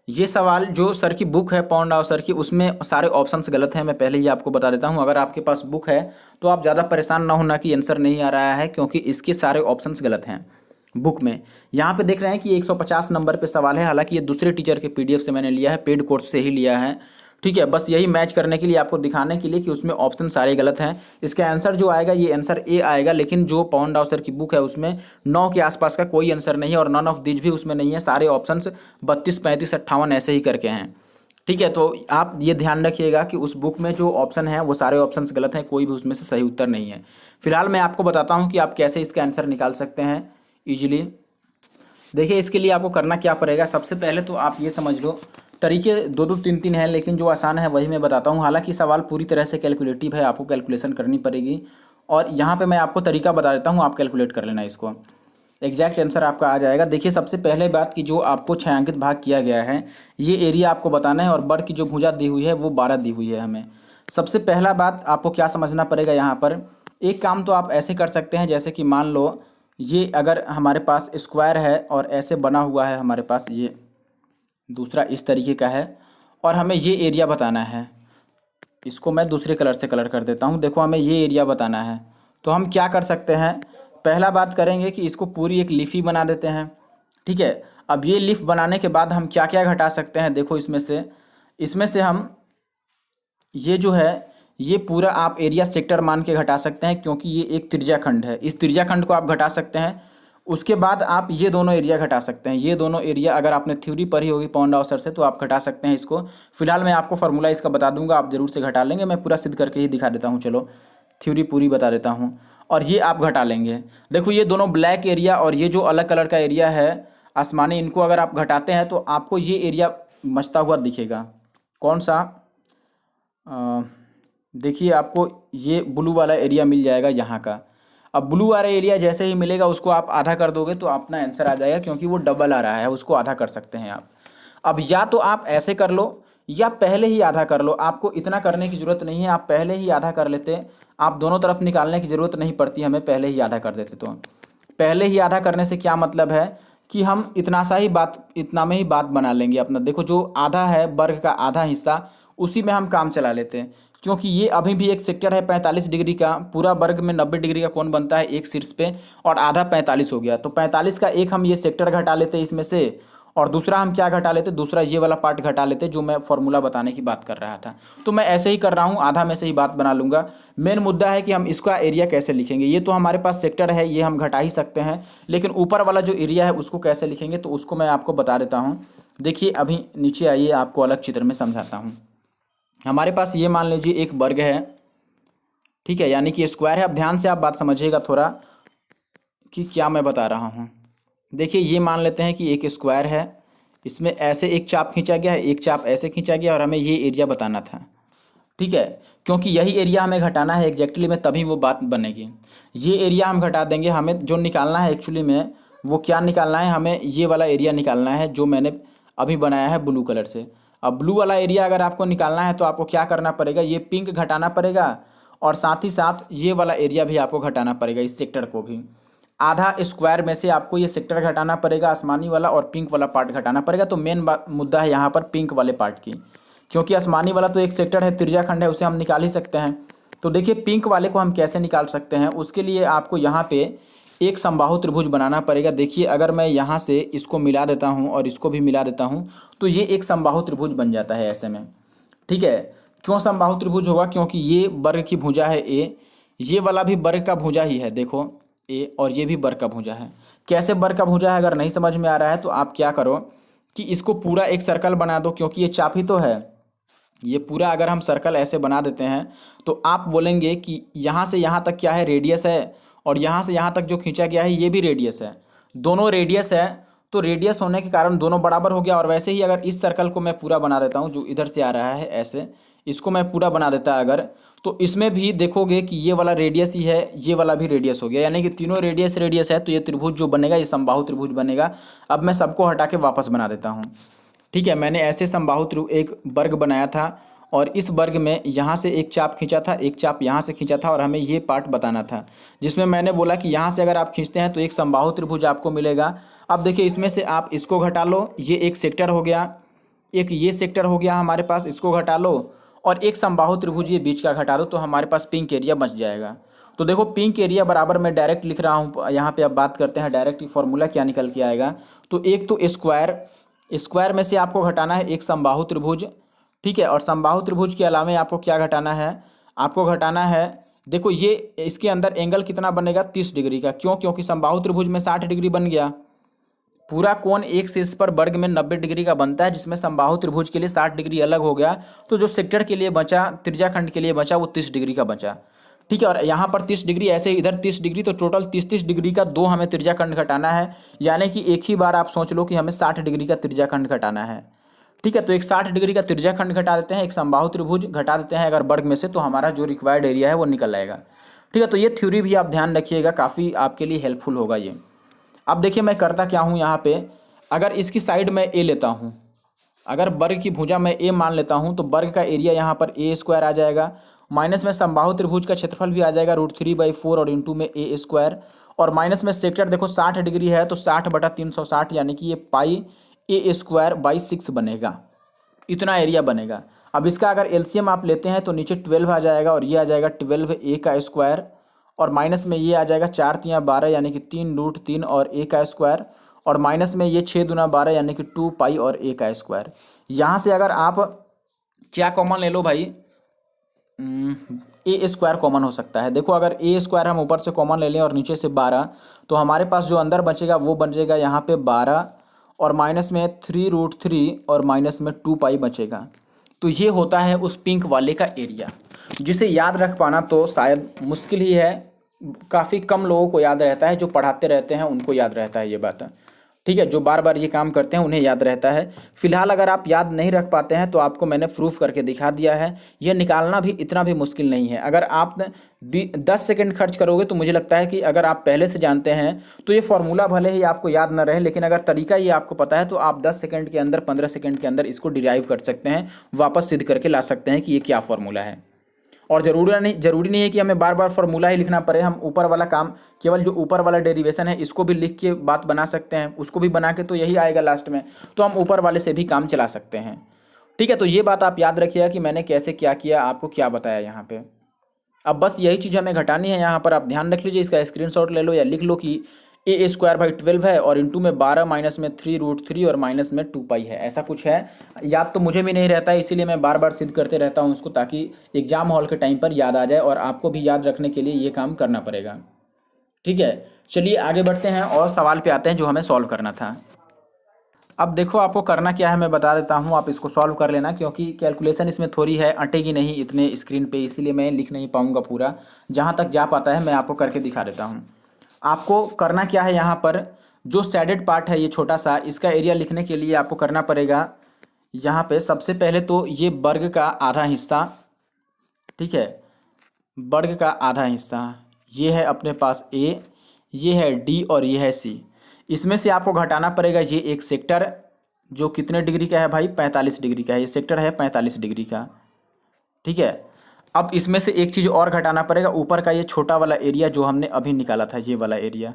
ये सवाल जो सर की बुक है पॉन्ड और सर की, उसमें सारे ऑप्शंस गलत हैं। मैं पहले ही आपको बता देता हूं। अगर आपके पास बुक है तो आप ज़्यादा परेशान ना होना कि आंसर नहीं आ रहा है, क्योंकि इसके सारे ऑप्शंस गलत हैं बुक में। यहाँ पे देख रहे हैं कि 150 नंबर पे सवाल है, हालांकि ये दूसरे टीचर के पीडीएफ से मैंने लिया है, पेड कोर्स से ही लिया है। ठीक है, बस यही मैच करने के लिए, आपको दिखाने के लिए कि उसमें ऑप्शन सारे गलत हैं। इसका आंसर जो आएगा ये आंसर ए आएगा, लेकिन जो पवन राव सर की बुक है उसमें 9 के आसपास का कोई आंसर नहीं है, और नन ऑफ दिस भी उसमें नहीं है। सारे ऑप्शंस 32, 35, 58 ऐसे ही करके हैं। ठीक है, तो आप ये ध्यान रखिएगा कि उस बुक में जो ऑप्शन है वो सारे ऑप्शंस गलत हैं, कोई भी उसमें से सही उत्तर नहीं है। फिलहाल मैं आपको बताता हूँ कि आप कैसे इसका आंसर निकाल सकते हैं ईजिली। देखिए इसके लिए आपको करना क्या पड़ेगा, सबसे पहले तो आप ये समझ लो, तरीके 2-2, 3-3 हैं, लेकिन जो आसान है वही मैं बताता हूँ। हालांकि सवाल पूरी तरह से कैलकुलेटिव है, आपको कैलकुलेशन करनी पड़ेगी, और यहाँ पे मैं आपको तरीका बता देता हूँ, आप कैलकुलेट कर लेना इसको, एग्जैक्ट आंसर आपका आ जाएगा। देखिए सबसे पहले बात कि जो आपको छायांकित भाग किया गया है ये एरिया आपको बताना है, और बर्ड की जो भुजा दी हुई है वो 12 दी हुई है हमें। सबसे पहला बात आपको क्या समझना पड़ेगा, यहाँ पर एक काम तो आप ऐसे कर सकते हैं, जैसे कि मान लो ये अगर हमारे पास स्क्वायर है और ऐसे बना हुआ है हमारे पास, ये दूसरा इस तरीके का है, और हमें ये एरिया बताना है। इसको मैं दूसरे कलर से कलर कर देता हूँ। देखो हमें ये एरिया बताना है, तो हम क्या कर सकते हैं, पहला बात करेंगे कि इसको पूरी एक लीफ ही बना देते हैं। ठीक है, अब ये लीफ बनाने के बाद हम क्या क्या घटा सकते हैं, देखो इसमें से हम ये जो है ये पूरा आप एरिया सेक्टर मान के घटा सकते हैं, क्योंकि ये एक त्रिज्याखंड है, इस त्रिज्याखंड को आप घटा सकते हैं। उसके बाद आप ये दोनों एरिया घटा सकते हैं, ये दोनों एरिया अगर आपने थ्योरी पढ़ी होगी पवन राव सर से तो आप घटा सकते हैं इसको। फिलहाल मैं आपको फार्मूला इसका बता दूंगा, आप जरूर से घटा लेंगे, मैं पूरा सिद्ध करके ही दिखा देता हूँ। चलो थ्योरी पूरी बता देता हूँ, और ये आप घटा लेंगे। देखो ये दोनों ब्लैक एरिया और ये जो अलग कलर का एरिया है आसमानी, इनको अगर आप घटाते हैं तो आपको ये एरिया बचता हुआ दिखेगा। कौन सा, देखिए आपको ये ब्लू वाला एरिया मिल जाएगा यहाँ का। अब ब्लू वाला एरिया जैसे ही मिलेगा उसको आप आधा कर दोगे तो अपना आंसर आ जाएगा, क्योंकि वो डबल आ रहा है, उसको आधा कर सकते हैं आप। अब या तो आप ऐसे कर लो या पहले ही आधा कर लो, आपको इतना करने की ज़रूरत नहीं है, आप पहले ही आधा कर लेते, आप दोनों तरफ निकालने की ज़रूरत नहीं पड़ती, हमें पहले ही आधा कर देते। तो पहले ही आधा करने से क्या मतलब है कि हम इतना में ही बात बना लेंगे अपना। देखो जो आधा है वर्ग का आधा हिस्सा, उसी में हम काम चला लेते हैं, क्योंकि ये अभी भी एक सेक्टर है 45 डिग्री का। पूरा वर्ग में 90 डिग्री का कोण बनता है एक शीर्ष पे, और आधा 45 हो गया। तो 45 का एक हम ये सेक्टर घटा लेते इसमें से, और दूसरा हम क्या घटा लेते, दूसरा ये वाला पार्ट घटा लेते जो मैं फॉर्मूला बताने की बात कर रहा था। तो मैं ऐसे ही कर रहा हूँ, आधा में से ही बात बना लूँगा। मेन मुद्दा है कि हम इसका एरिया कैसे लिखेंगे। ये तो हमारे पास सेक्टर है, ये हम घटा ही सकते हैं, लेकिन ऊपर वाला जो एरिया है उसको कैसे लिखेंगे, तो उसको मैं आपको बता देता हूँ। देखिए अभी नीचे आइए, आपको अलग चित्र में समझाता हूँ। हमारे पास ये मान लीजिए एक वर्ग है, ठीक है, यानी कि स्क्वायर है। अब ध्यान से आप बात समझिएगा थोड़ा कि क्या मैं बता रहा हूँ। देखिए ये मान लेते हैं कि एक स्क्वायर है, इसमें ऐसे एक चाप खींचा गया है, एक चाप ऐसे खींचा गया, और हमें ये एरिया बताना था, ठीक है। क्योंकि यही एरिया हमें घटाना है एग्जैक्टली में, तभी वो बात बनेगी। ये एरिया हम घटा देंगे। हमें जो निकालना है एक्चुअली में, वो क्या निकालना है, हमें ये वाला एरिया निकालना है जो मैंने अभी बनाया है ब्लू कलर से। अब ब्लू वाला एरिया अगर आपको निकालना है तो आपको क्या करना पड़ेगा, ये पिंक घटाना पड़ेगा, और साथ ही साथ ये वाला एरिया भी आपको घटाना पड़ेगा, इस सेक्टर को भी। आधा स्क्वायर में से आपको ये सेक्टर घटाना पड़ेगा, आसमानी वाला, और पिंक वाला पार्ट घटाना पड़ेगा। तो मेन मुद्दा है यहाँ पर पिंक वाले पार्ट की, क्योंकि आसमानी वाला तो एक सेक्टर है, त्रिज्याखंड है, उसे हम निकाल ही सकते हैं। तो देखिए पिंक वाले को हम कैसे निकाल सकते हैं, उसके लिए आपको यहाँ पे एक समबाहु त्रिभुज बनाना पड़ेगा। देखिए अगर मैं यहाँ से इसको मिला देता हूँ और इसको भी मिला देता हूँ, तो ये एक समबाहु त्रिभुज बन जाता है ऐसे में, ठीक है। क्यों समबाहु त्रिभुज होगा, क्योंकि ये वर्ग की भुजा है ए, ये वाला भी वर्ग का भुजा ही है, देखो ए, और ये भी वर्ग का भुजा है। कैसे वर्ग का भुजा है, अगर नहीं समझ में आ रहा है तो आप क्या करो कि इसको पूरा एक सर्कल बना दो, क्योंकि ये चाप ही तो है। ये पूरा अगर हम सर्कल ऐसे बना देते हैं तो आप बोलेंगे कि यहाँ से यहाँ तक क्या है, रेडियस है, और यहाँ से यहाँ तक जो खींचा गया है ये भी रेडियस है, दोनों रेडियस है। तो रेडियस होने के कारण दोनों बराबर हो गया। और वैसे ही अगर इस सर्कल को मैं पूरा बना देता हूँ, जो इधर से आ रहा है ऐसे, इसको मैं पूरा बना देता अगर, तो इसमें भी देखोगे कि ये वाला रेडियस ही है, ये वाला भी रेडियस हो गया, यानी कि तीनों रेडियस रेडियस है। तो ये त्रिभुज जो बनेगा ये समबाहु त्रिभुज बनेगा। अब मैं सबको हटा के वापस बना देता हूँ, ठीक है। मैंने ऐसे समबाहु त्रिभुज एक वर्ग बनाया था, और इस वर्ग में यहाँ से एक चाप खींचा था, एक चाप यहाँ से खींचा था, और हमें ये पार्ट बताना था, जिसमें मैंने बोला कि यहाँ से अगर आप खींचते हैं तो एक समबाहु त्रिभुज आपको मिलेगा। अब देखिए इसमें से आप इसको घटा लो, ये एक सेक्टर हो गया, एक ये सेक्टर हो गया हमारे पास, इसको घटा लो, और एक समबाहु त्रिभुज ये बीच का घटा दो, तो हमारे पास पिंक एरिया बच जाएगा। तो देखो पिंक एरिया बराबर मैं डायरेक्ट लिख रहा हूँ यहाँ पे। अब बात करते हैं डायरेक्ट फॉर्मूला क्या निकल के आएगा। तो एक तो स्क्वायर, स्क्वायर में से आपको घटाना है एक समबाहु त्रिभुज, ठीक है। और समबाहु त्रिभुज के अलावा आपको क्या घटाना है, आपको घटाना है, देखो ये इसके अंदर एंगल कितना बनेगा, 30 डिग्री का। क्यों, क्योंकि समबाहु त्रिभुज में 60 डिग्री बन गया। पूरा कोण एक शीर्ष पर वर्ग में 90 डिग्री का बनता है, जिसमें समबाहु त्रिभुज के लिए 60 डिग्री अलग हो गया। तो जो सेक्टर के लिए बचा, त्रिज्याखंड के लिए बचा, वो 30 डिग्री का बचा, ठीक है। और यहाँ पर 30 डिग्री, ऐसे इधर 30 डिग्री, तो टोटल 30 डिग्री का दो हमें त्रिज्याखंड घटाना है। यानी कि एक ही बार आप सोच लो कि हमें 60 डिग्री का त्रिज्याखंड घटाना है, ठीक है। तो एक 60 डिग्री का त्रिज्याखंड घटा देते हैं, एक समबाहु त्रिभुज घटा देते हैं अगर वर्ग में से, तो हमारा जो रिक्वायर्ड एरिया है वो निकल आएगा, ठीक है। तो ये थ्योरी भी आप ध्यान रखिएगा, काफ़ी आपके लिए हेल्पफुल होगा ये। अब देखिए मैं करता क्या हूँ यहाँ पे, अगर इसकी साइड में ए लेता हूँ, अगर वर्ग की भुजा में ए मान लेता हूँ, तो वर्ग का एरिया यहाँ पर ए स्क्वायर आ जाएगा, माइनस में समबाहु त्रिभुज का क्षेत्रफल भी आ जाएगा √3/4, और इंटू में ए स्क्वायर, और माइनस में सेक्टर देखो 60 डिग्री है, तो 60/360, यानी कि ये पाई ए स्क्वायर बाई 6 बनेगा, इतना एरिया बनेगा। अब इसका अगर एलसीएम आप लेते हैं तो नीचे 12 आ जाएगा, और ये आ जाएगा 12 ए का स्क्वायर, और माइनस में ये आ जाएगा 4 × 12, यानी कि 3√3 और ए का स्क्वायर, और माइनस में ये 6 × 12, यानी कि 2 पाई और ए का स्क्वायर। यहाँ से अगर आप क्या कॉमन ले लो भाई, ए स्क्वायर कॉमन हो सकता है। देखो अगर ए स्क्वायर हम ऊपर से कॉमन ले लें और नीचे से 12, तो हमारे पास जो अंदर बचेगा वो बचेगा यहाँ पे 12, और माइनस में 3√3 और माइनस में 2 पाई बचेगा। तो ये होता है उस पिंक वाले का एरिया, जिसे याद रख पाना तो शायद मुश्किल ही है, काफ़ी कम लोगों को याद रहता है, जो पढ़ाते रहते हैं उनको याद रहता है ये बात, ठीक है। जो बार बार ये काम करते हैं उन्हें याद रहता है। फिलहाल अगर आप याद नहीं रख पाते हैं तो आपको मैंने प्रूफ करके दिखा दिया है, ये निकालना भी इतना भी मुश्किल नहीं है। अगर आप 10 सेकंड खर्च करोगे तो मुझे लगता है कि अगर आप पहले से जानते हैं तो ये फॉर्मूला भले ही आपको याद न रहे, लेकिन अगर तरीका ये आपको पता है तो आप 10 सेकंड के अंदर, 15 सेकंड के अंदर इसको डिराइव कर सकते हैं, वापस सिद्ध करके ला सकते हैं कि ये क्या फॉर्मूला है। और जरूरी नहीं है कि हमें बार बार फॉर्मूला ही लिखना पड़े। हम ऊपर वाला काम, केवल जो ऊपर वाला डेरिवेशन है इसको भी लिख के बात बना सकते हैं, उसको भी बना के तो यही आएगा लास्ट में, तो हम ऊपर वाले से भी काम चला सकते हैं। ठीक है, तो ये बात आप याद रखिएगा कि मैंने कैसे क्या किया, आपको क्या बताया यहाँ पे। अब बस यही चीज़ हमें घटानी है यहाँ पर, आप ध्यान रख लीजिए, इसका स्क्रीनशॉट ले लो या लिख लो कि ए स्क्वायर बाई 12 है और इंटू में 12 माइनस में 3√3 और माइनस में 2 पाई है, ऐसा कुछ है। याद तो मुझे भी नहीं रहता है, इसीलिए मैं बार बार सिद्ध करते रहता हूँ उसको, ताकि एग्जाम हॉल के टाइम पर याद आ जाए और आपको भी याद रखने के लिए ये काम करना पड़ेगा। ठीक है, चलिए आगे बढ़ते हैं और सवाल पे आते हैं जो हमें सॉल्व करना था। अब देखो आपको करना क्या है मैं बता देता हूँ, आप इसको सॉल्व कर लेना, क्योंकि कैलकुलेशन इसमें थोड़ी है, अटेगी नहीं इतने स्क्रीन पे, इसीलिए मैं लिख नहीं पाऊँगा पूरा। जहाँ तक जा पाता है मैं आपको करके दिखा देता हूँ। आपको करना क्या है, यहाँ पर जो सैडेड पार्ट है ये छोटा सा, इसका एरिया लिखने के लिए आपको करना पड़ेगा यहाँ पे सबसे पहले तो ये वर्ग का आधा हिस्सा, ठीक है, वर्ग का आधा हिस्सा ये है अपने पास ए, ये है डी और ये है सी। इसमें से आपको घटाना पड़ेगा ये एक सेक्टर जो कितने डिग्री का है भाई, 45 डिग्री का है, ये सेक्टर है 45 डिग्री का। ठीक है, अब इसमें से एक चीज़ और घटाना पड़ेगा, ऊपर का ये छोटा वाला एरिया जो हमने अभी निकाला था, ये वाला एरिया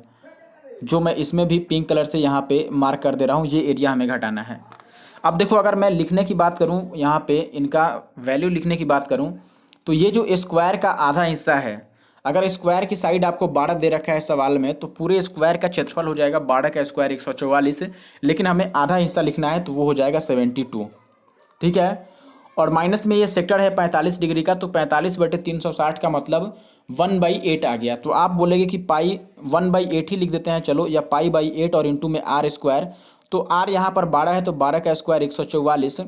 जो मैं इसमें भी पिंक कलर से यहाँ पे मार्क कर दे रहा हूँ, ये एरिया हमें घटाना है। अब देखो अगर मैं लिखने की बात करूँ, यहाँ पे इनका वैल्यू लिखने की बात करूँ, तो ये जो स्क्वायर का आधा हिस्सा है, अगर स्क्वायर की साइड आपको 12 दे रखा है सवाल में, तो पूरे स्क्वायर का क्षेत्रफल हो जाएगा 12 का स्क्वायर 144, लेकिन हमें आधा हिस्सा लिखना है तो वो हो जाएगा 72। ठीक है, और माइनस में ये सेक्टर है 45 डिग्री का, तो 45/360 का मतलब 1/8 आ गया। तो आप बोलेंगे कि पाई 1/8 ही लिख देते हैं चलो, या पाई/8 और इंटू में आर स्क्वायर, तो आर यहाँ पर 12 है तो 12 का स्क्वायर 144,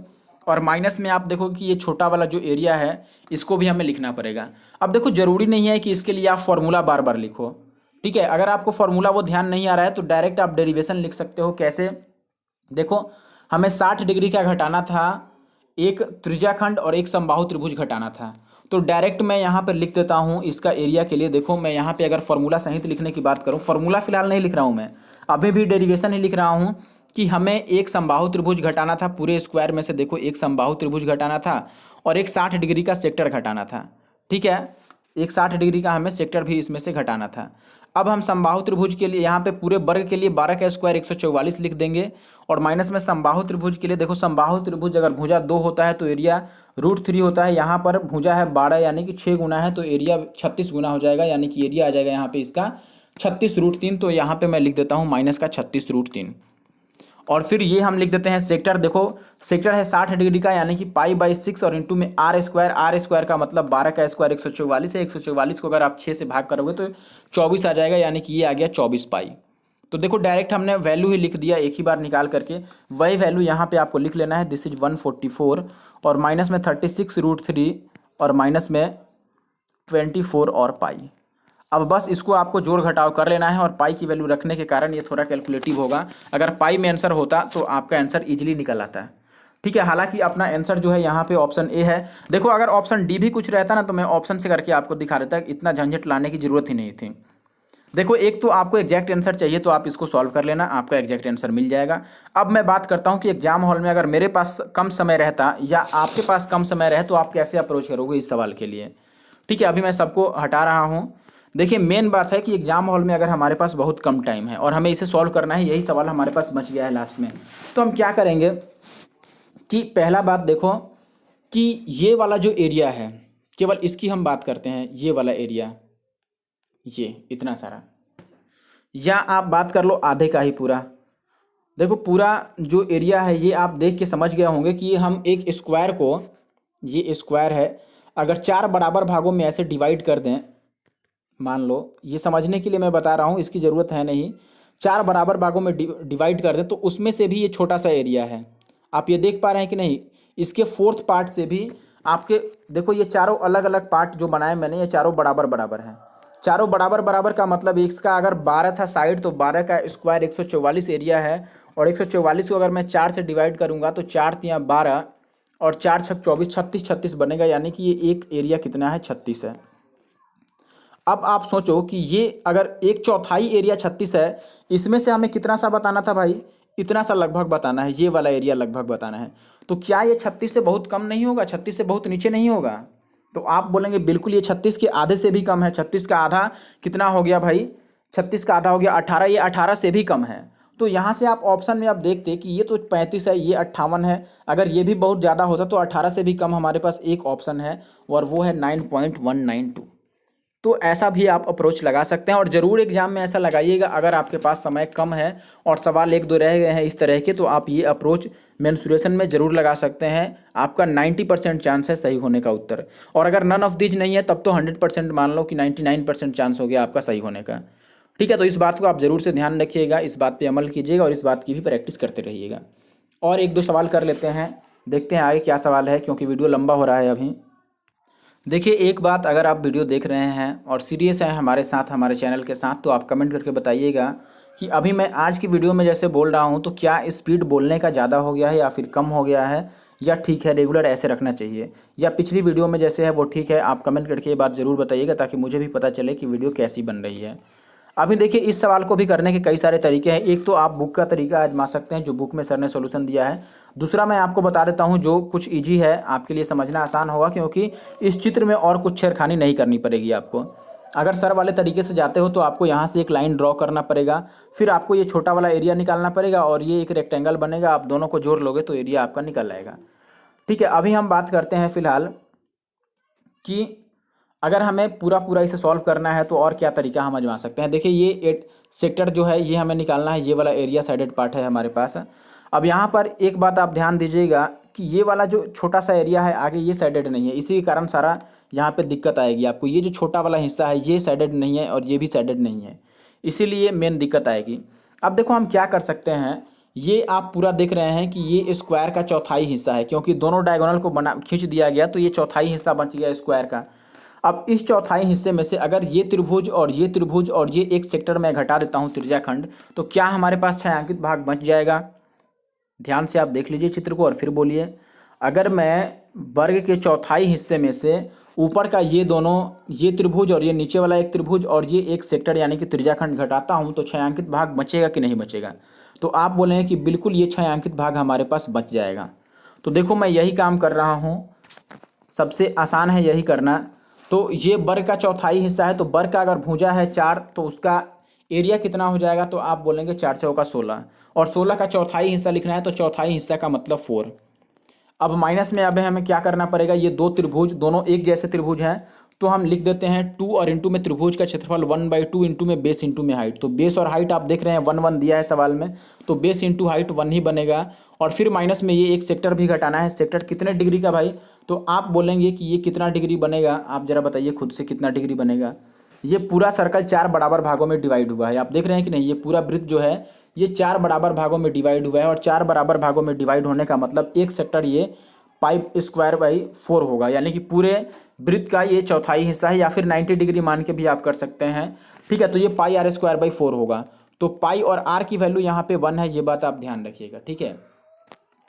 और माइनस में आप देखो कि ये छोटा वाला जो एरिया है इसको भी हमें लिखना पड़ेगा। अब देखो जरूरी नहीं है कि इसके लिए आप फॉर्मूला बार बार लिखो, ठीक है, अगर आपको फॉर्मूला वो ध्यान नहीं आ रहा है तो डायरेक्ट आप डेरिवेशन लिख सकते हो। कैसे, देखो हमें 60 डिग्री का घटाना था, एक त्रिज्याखंड और एक समबाहु त्रिभुज घटाना था, तो डायरेक्ट मैं यहाँ पर लिख देता हूँ इसका एरिया के लिए। देखो मैं यहाँ पे अगर फॉर्मूला सहित लिखने की बात करूँ, फॉर्मूला फिलहाल नहीं लिख रहा हूँ मैं, अभी भी डेरिवेशन ही लिख रहा हूँ कि हमें एक समबाहु त्रिभुज घटाना था पूरे स्क्वायर में से, देखो एक समबाहु त्रिभुज घटाना था और एक 60 डिग्री का सेक्टर घटाना था। ठीक है, एक 60 डिग्री का हमें सेक्टर भी इसमें से घटाना था। अब हम समबाहु त्रिभुज के लिए यहाँ पे पूरे वर्ग के लिए 12 का स्क्वायर 144 लिख देंगे, और माइनस में समबाहु त्रिभुज के लिए, देखो समबाहु त्रिभुज अगर भुजा 2 होता है तो एरिया √3 होता है, यहाँ पर भुजा है 12 यानी कि 6 गुना है, तो एरिया 36 गुना हो जाएगा, यानी कि एरिया आ जाएगा यहाँ पे इसका 36√3। तो यहाँ पे मैं लिख देता हूँ माइनस का 36√3, और फिर ये हम लिख देते हैं सेक्टर। देखो सेक्टर है 60 डिग्री का, यानी कि पाई/6 और इंटू में आर स्क्वायर का मतलब 12 का स्क्वायर 144 है, 144 को अगर आप 6 से भाग करोगे तो 24 आ जाएगा, यानी कि ये आ गया 24 पाई। तो देखो डायरेक्ट हमने वैल्यू ही लिख दिया एक ही बार निकाल करके, वही वैल्यू यहाँ पे आपको लिख लेना है, दिस इज 144 और माइनस में 36√3 और माइनस में 24 और पाई। अब बस इसको आपको जोड़ घटाव कर लेना है, और पाई की वैल्यू रखने के कारण ये थोड़ा कैलकुलेटिव होगा, अगर पाई में आंसर होता तो आपका आंसर इजीली निकल आता है। ठीक है, हालांकि अपना आंसर जो है यहाँ पे ऑप्शन ए है। देखो अगर ऑप्शन डी भी कुछ रहता ना तो मैं ऑप्शन से करके आपको दिखा देता, इतना झंझट लाने की जरूरत ही नहीं थी। देखो एक तो आपको एग्जैक्ट आंसर चाहिए तो आप इसको सॉल्व कर लेना, आपका एग्जैक्ट आंसर मिल जाएगा। अब मैं बात करता हूँ कि एग्जाम हॉल में अगर मेरे पास कम समय रहता या आपके पास कम समय रहे तो आप कैसे अप्रोच करोगे इस सवाल के लिए। ठीक है, अभी मैं सबको हटा रहा हूँ। देखिए मेन बात है कि एग्जाम हॉल में अगर हमारे पास बहुत कम टाइम है और हमें इसे सॉल्व करना है, यही सवाल हमारे पास बच गया है लास्ट में, तो हम क्या करेंगे कि पहला बात देखो कि ये वाला जो एरिया है केवल इसकी हम बात करते हैं, ये वाला एरिया, ये इतना सारा, या आप बात कर लो आधे का ही पूरा। देखो पूरा जो एरिया है ये आप देख के समझ गए होंगे कि हम एक स्क्वायर को, ये स्क्वायर है, अगर 4 बराबर भागों में ऐसे डिवाइड कर दें, मान लो ये समझने के लिए मैं बता रहा हूँ, इसकी ज़रूरत है नहीं, 4 बराबर भागों में डिवाइड कर दें तो उसमें से भी ये छोटा सा एरिया है, आप ये देख पा रहे हैं कि नहीं, इसके 4th पार्ट से भी आपके, देखो ये चारों अलग अलग पार्ट जो बनाए मैंने, ये चारों बराबर बराबर हैं। चारों बराबर बराबर का मतलब इसका अगर 12 था साइड तो 12 का स्क्वायर 144 एरिया है, और 144 को अगर मैं 4 से डिवाइड करूँगा तो 4 तियाँ 12 और 4 छक 24, 36 बनेगा, यानी कि ये एक एरिया कितना है, 36 है। अब आप सोचो कि ये अगर 1/4 एरिया 36 है, इसमें से हमें कितना सा बताना था भाई, इतना सा लगभग बताना है, ये वाला एरिया लगभग बताना है। तो क्या ये 36 से बहुत कम नहीं होगा, 36 से बहुत नीचे नहीं होगा? तो आप बोलेंगे बिल्कुल ये 36 के आधे से भी कम है। 36 का आधा कितना हो गया भाई, 36 का आधा हो गया 18, ये 18 से भी कम है। तो यहाँ से आप ऑप्शन में आप देखते कि ये तो 35 है, ये 58 है, अगर ये भी बहुत ज़्यादा होता तो 18 से भी कम हमारे पास एक ऑप्शन है और वो है 9.192। तो ऐसा भी आप अप्रोच लगा सकते हैं और ज़रूर एग्जाम में ऐसा लगाइएगा। अगर आपके पास समय कम है और सवाल एक दो रह गए हैं इस तरह के, तो आप ये अप्रोच मेंसुरेशन में ज़रूर लगा सकते हैं। आपका 90% चांस है सही होने का उत्तर, और अगर नन ऑफ दीज नहीं है तब तो 100% मान लो कि 99% चांस हो गया आपका सही होने का। ठीक है, तो इस बात को आप ज़रूर से ध्यान रखिएगा, इस बात पर अमल कीजिएगा और इस बात की भी प्रैक्टिस करते रहिएगा। और एक दो सवाल कर लेते हैं, देखते हैं आगे क्या सवाल है, क्योंकि वीडियो लंबा हो रहा है अभी। देखिए, एक बात, अगर आप वीडियो देख रहे हैं और सीरियस हैं हमारे साथ, हमारे चैनल के साथ, तो आप कमेंट करके बताइएगा कि अभी मैं आज की वीडियो में जैसे बोल रहा हूं तो क्या स्पीड बोलने का ज़्यादा हो गया है या फिर कम हो गया है, या ठीक है रेगुलर ऐसे रखना चाहिए, या पिछली वीडियो में जैसे है वो ठीक है। आप कमेंट करके ये बात ज़रूर बताइएगा ताकि मुझे भी पता चले कि वीडियो कैसी बन रही है। अभी देखिए, इस सवाल को भी करने के कई सारे तरीके हैं। एक तो आप बुक का तरीका आजमा सकते हैं जो बुक में सर ने सॉल्यूशन दिया है। दूसरा मैं आपको बता देता हूं जो कुछ इजी है, आपके लिए समझना आसान होगा, क्योंकि इस चित्र में और कुछ छेड़खानी नहीं करनी पड़ेगी आपको। अगर सर वाले तरीके से जाते हो तो आपको यहाँ से एक लाइन ड्रॉ करना पड़ेगा, फिर आपको ये छोटा वाला एरिया निकालना पड़ेगा और ये एक रेक्टेंगल बनेगा, आप दोनों को जोड़ लोगे तो एरिया आपका निकल आएगा। ठीक है, अभी हम बात करते हैं फिलहाल कि अगर हमें पूरा पूरा इसे सॉल्व करना है तो और क्या तरीका हम आजमा सकते हैं। देखिए, ये 8 सेक्टर जो है ये हमें निकालना है, ये वाला एरिया साइडेड पार्ट है हमारे पास। अब यहाँ पर एक बात आप ध्यान दीजिएगा कि ये वाला जो छोटा सा एरिया है आगे ये साइडेड नहीं है, इसी के कारण सारा यहाँ पे दिक्कत आएगी आपको। ये जो छोटा वाला हिस्सा है ये साइडेड नहीं है और ये भी साइडेड नहीं है, इसीलिए मेन दिक्कत आएगी। अब देखो हम क्या कर सकते हैं, ये आप पूरा देख रहे हैं कि ये स्क्वायर का चौथाई हिस्सा है, क्योंकि दोनों डायगोनल को बना खींच दिया गया तो ये चौथाई हिस्सा बच गया स्क्वायर का। अब इस चौथाई हिस्से में से अगर ये त्रिभुज और ये त्रिभुज और ये एक सेक्टर में घटा देता हूँ त्रिज्याखंड, तो क्या हमारे पास छायांकित भाग बच जाएगा। ध्यान से आप देख लीजिए चित्र को और फिर बोलिए। अगर मैं वर्ग के चौथाई हिस्से में से ऊपर का ये दोनों, ये त्रिभुज और ये नीचे वाला एक त्रिभुज और ये एक सेक्टर यानी कि त्रिज्याखंड घटाता हूँ तो छायांकित भाग बचेगा कि नहीं बचेगा। तो आप बोलेंगे कि बिल्कुल ये छायांकित भाग हमारे पास बच जाएगा। तो देखो मैं यही काम कर रहा हूँ, सबसे आसान है यही करना। तो ये वर्ग का चौथाई हिस्सा है, तो वर्ग का अगर भुजा है 4 तो उसका एरिया कितना हो जाएगा, तो आप बोलेंगे 4 चौका 16, और 16 का चौथाई हिस्सा लिखना है तो चौथाई हिस्सा का मतलब 4। अब माइनस में अब हमें क्या करना पड़ेगा, ये दो त्रिभुज दोनों एक जैसे त्रिभुज हैं तो हम लिख देते हैं 2 और इंटू में त्रिभुज का क्षेत्रफल 1/2 इंटू में बेस इंटू में हाइट। तो बेस और हाइट आप देख रहे हैं 1 1 दिया है सवाल में, तो बेस इंटू हाइट 1 ही बनेगा। और फिर माइनस में ये एक सेक्टर भी घटाना है, सेक्टर कितने डिग्री का भाई, तो आप बोलेंगे कि ये कितना डिग्री बनेगा, आप जरा बताइए खुद से कितना डिग्री बनेगा। ये पूरा सर्कल 4 बराबर भागों में डिवाइड हुआ है, आप देख रहे हैं कि नहीं, ये पूरा वृत्त जो है ये 4 बराबर भागों में डिवाइड हुआ है, और 4 बराबर भागों में डिवाइड होने का मतलब एक सेक्टर ये π²/4 होगा, यानी कि पूरे वृत्त का ये चौथाई हिस्सा है, या फिर 90 डिग्री मान के भी आप कर सकते हैं। ठीक है, तो ये πr²/4 होगा। तो पाई और आर की वैल्यू यहाँ पे 1 है, ये बात आप ध्यान रखिएगा। ठीक है,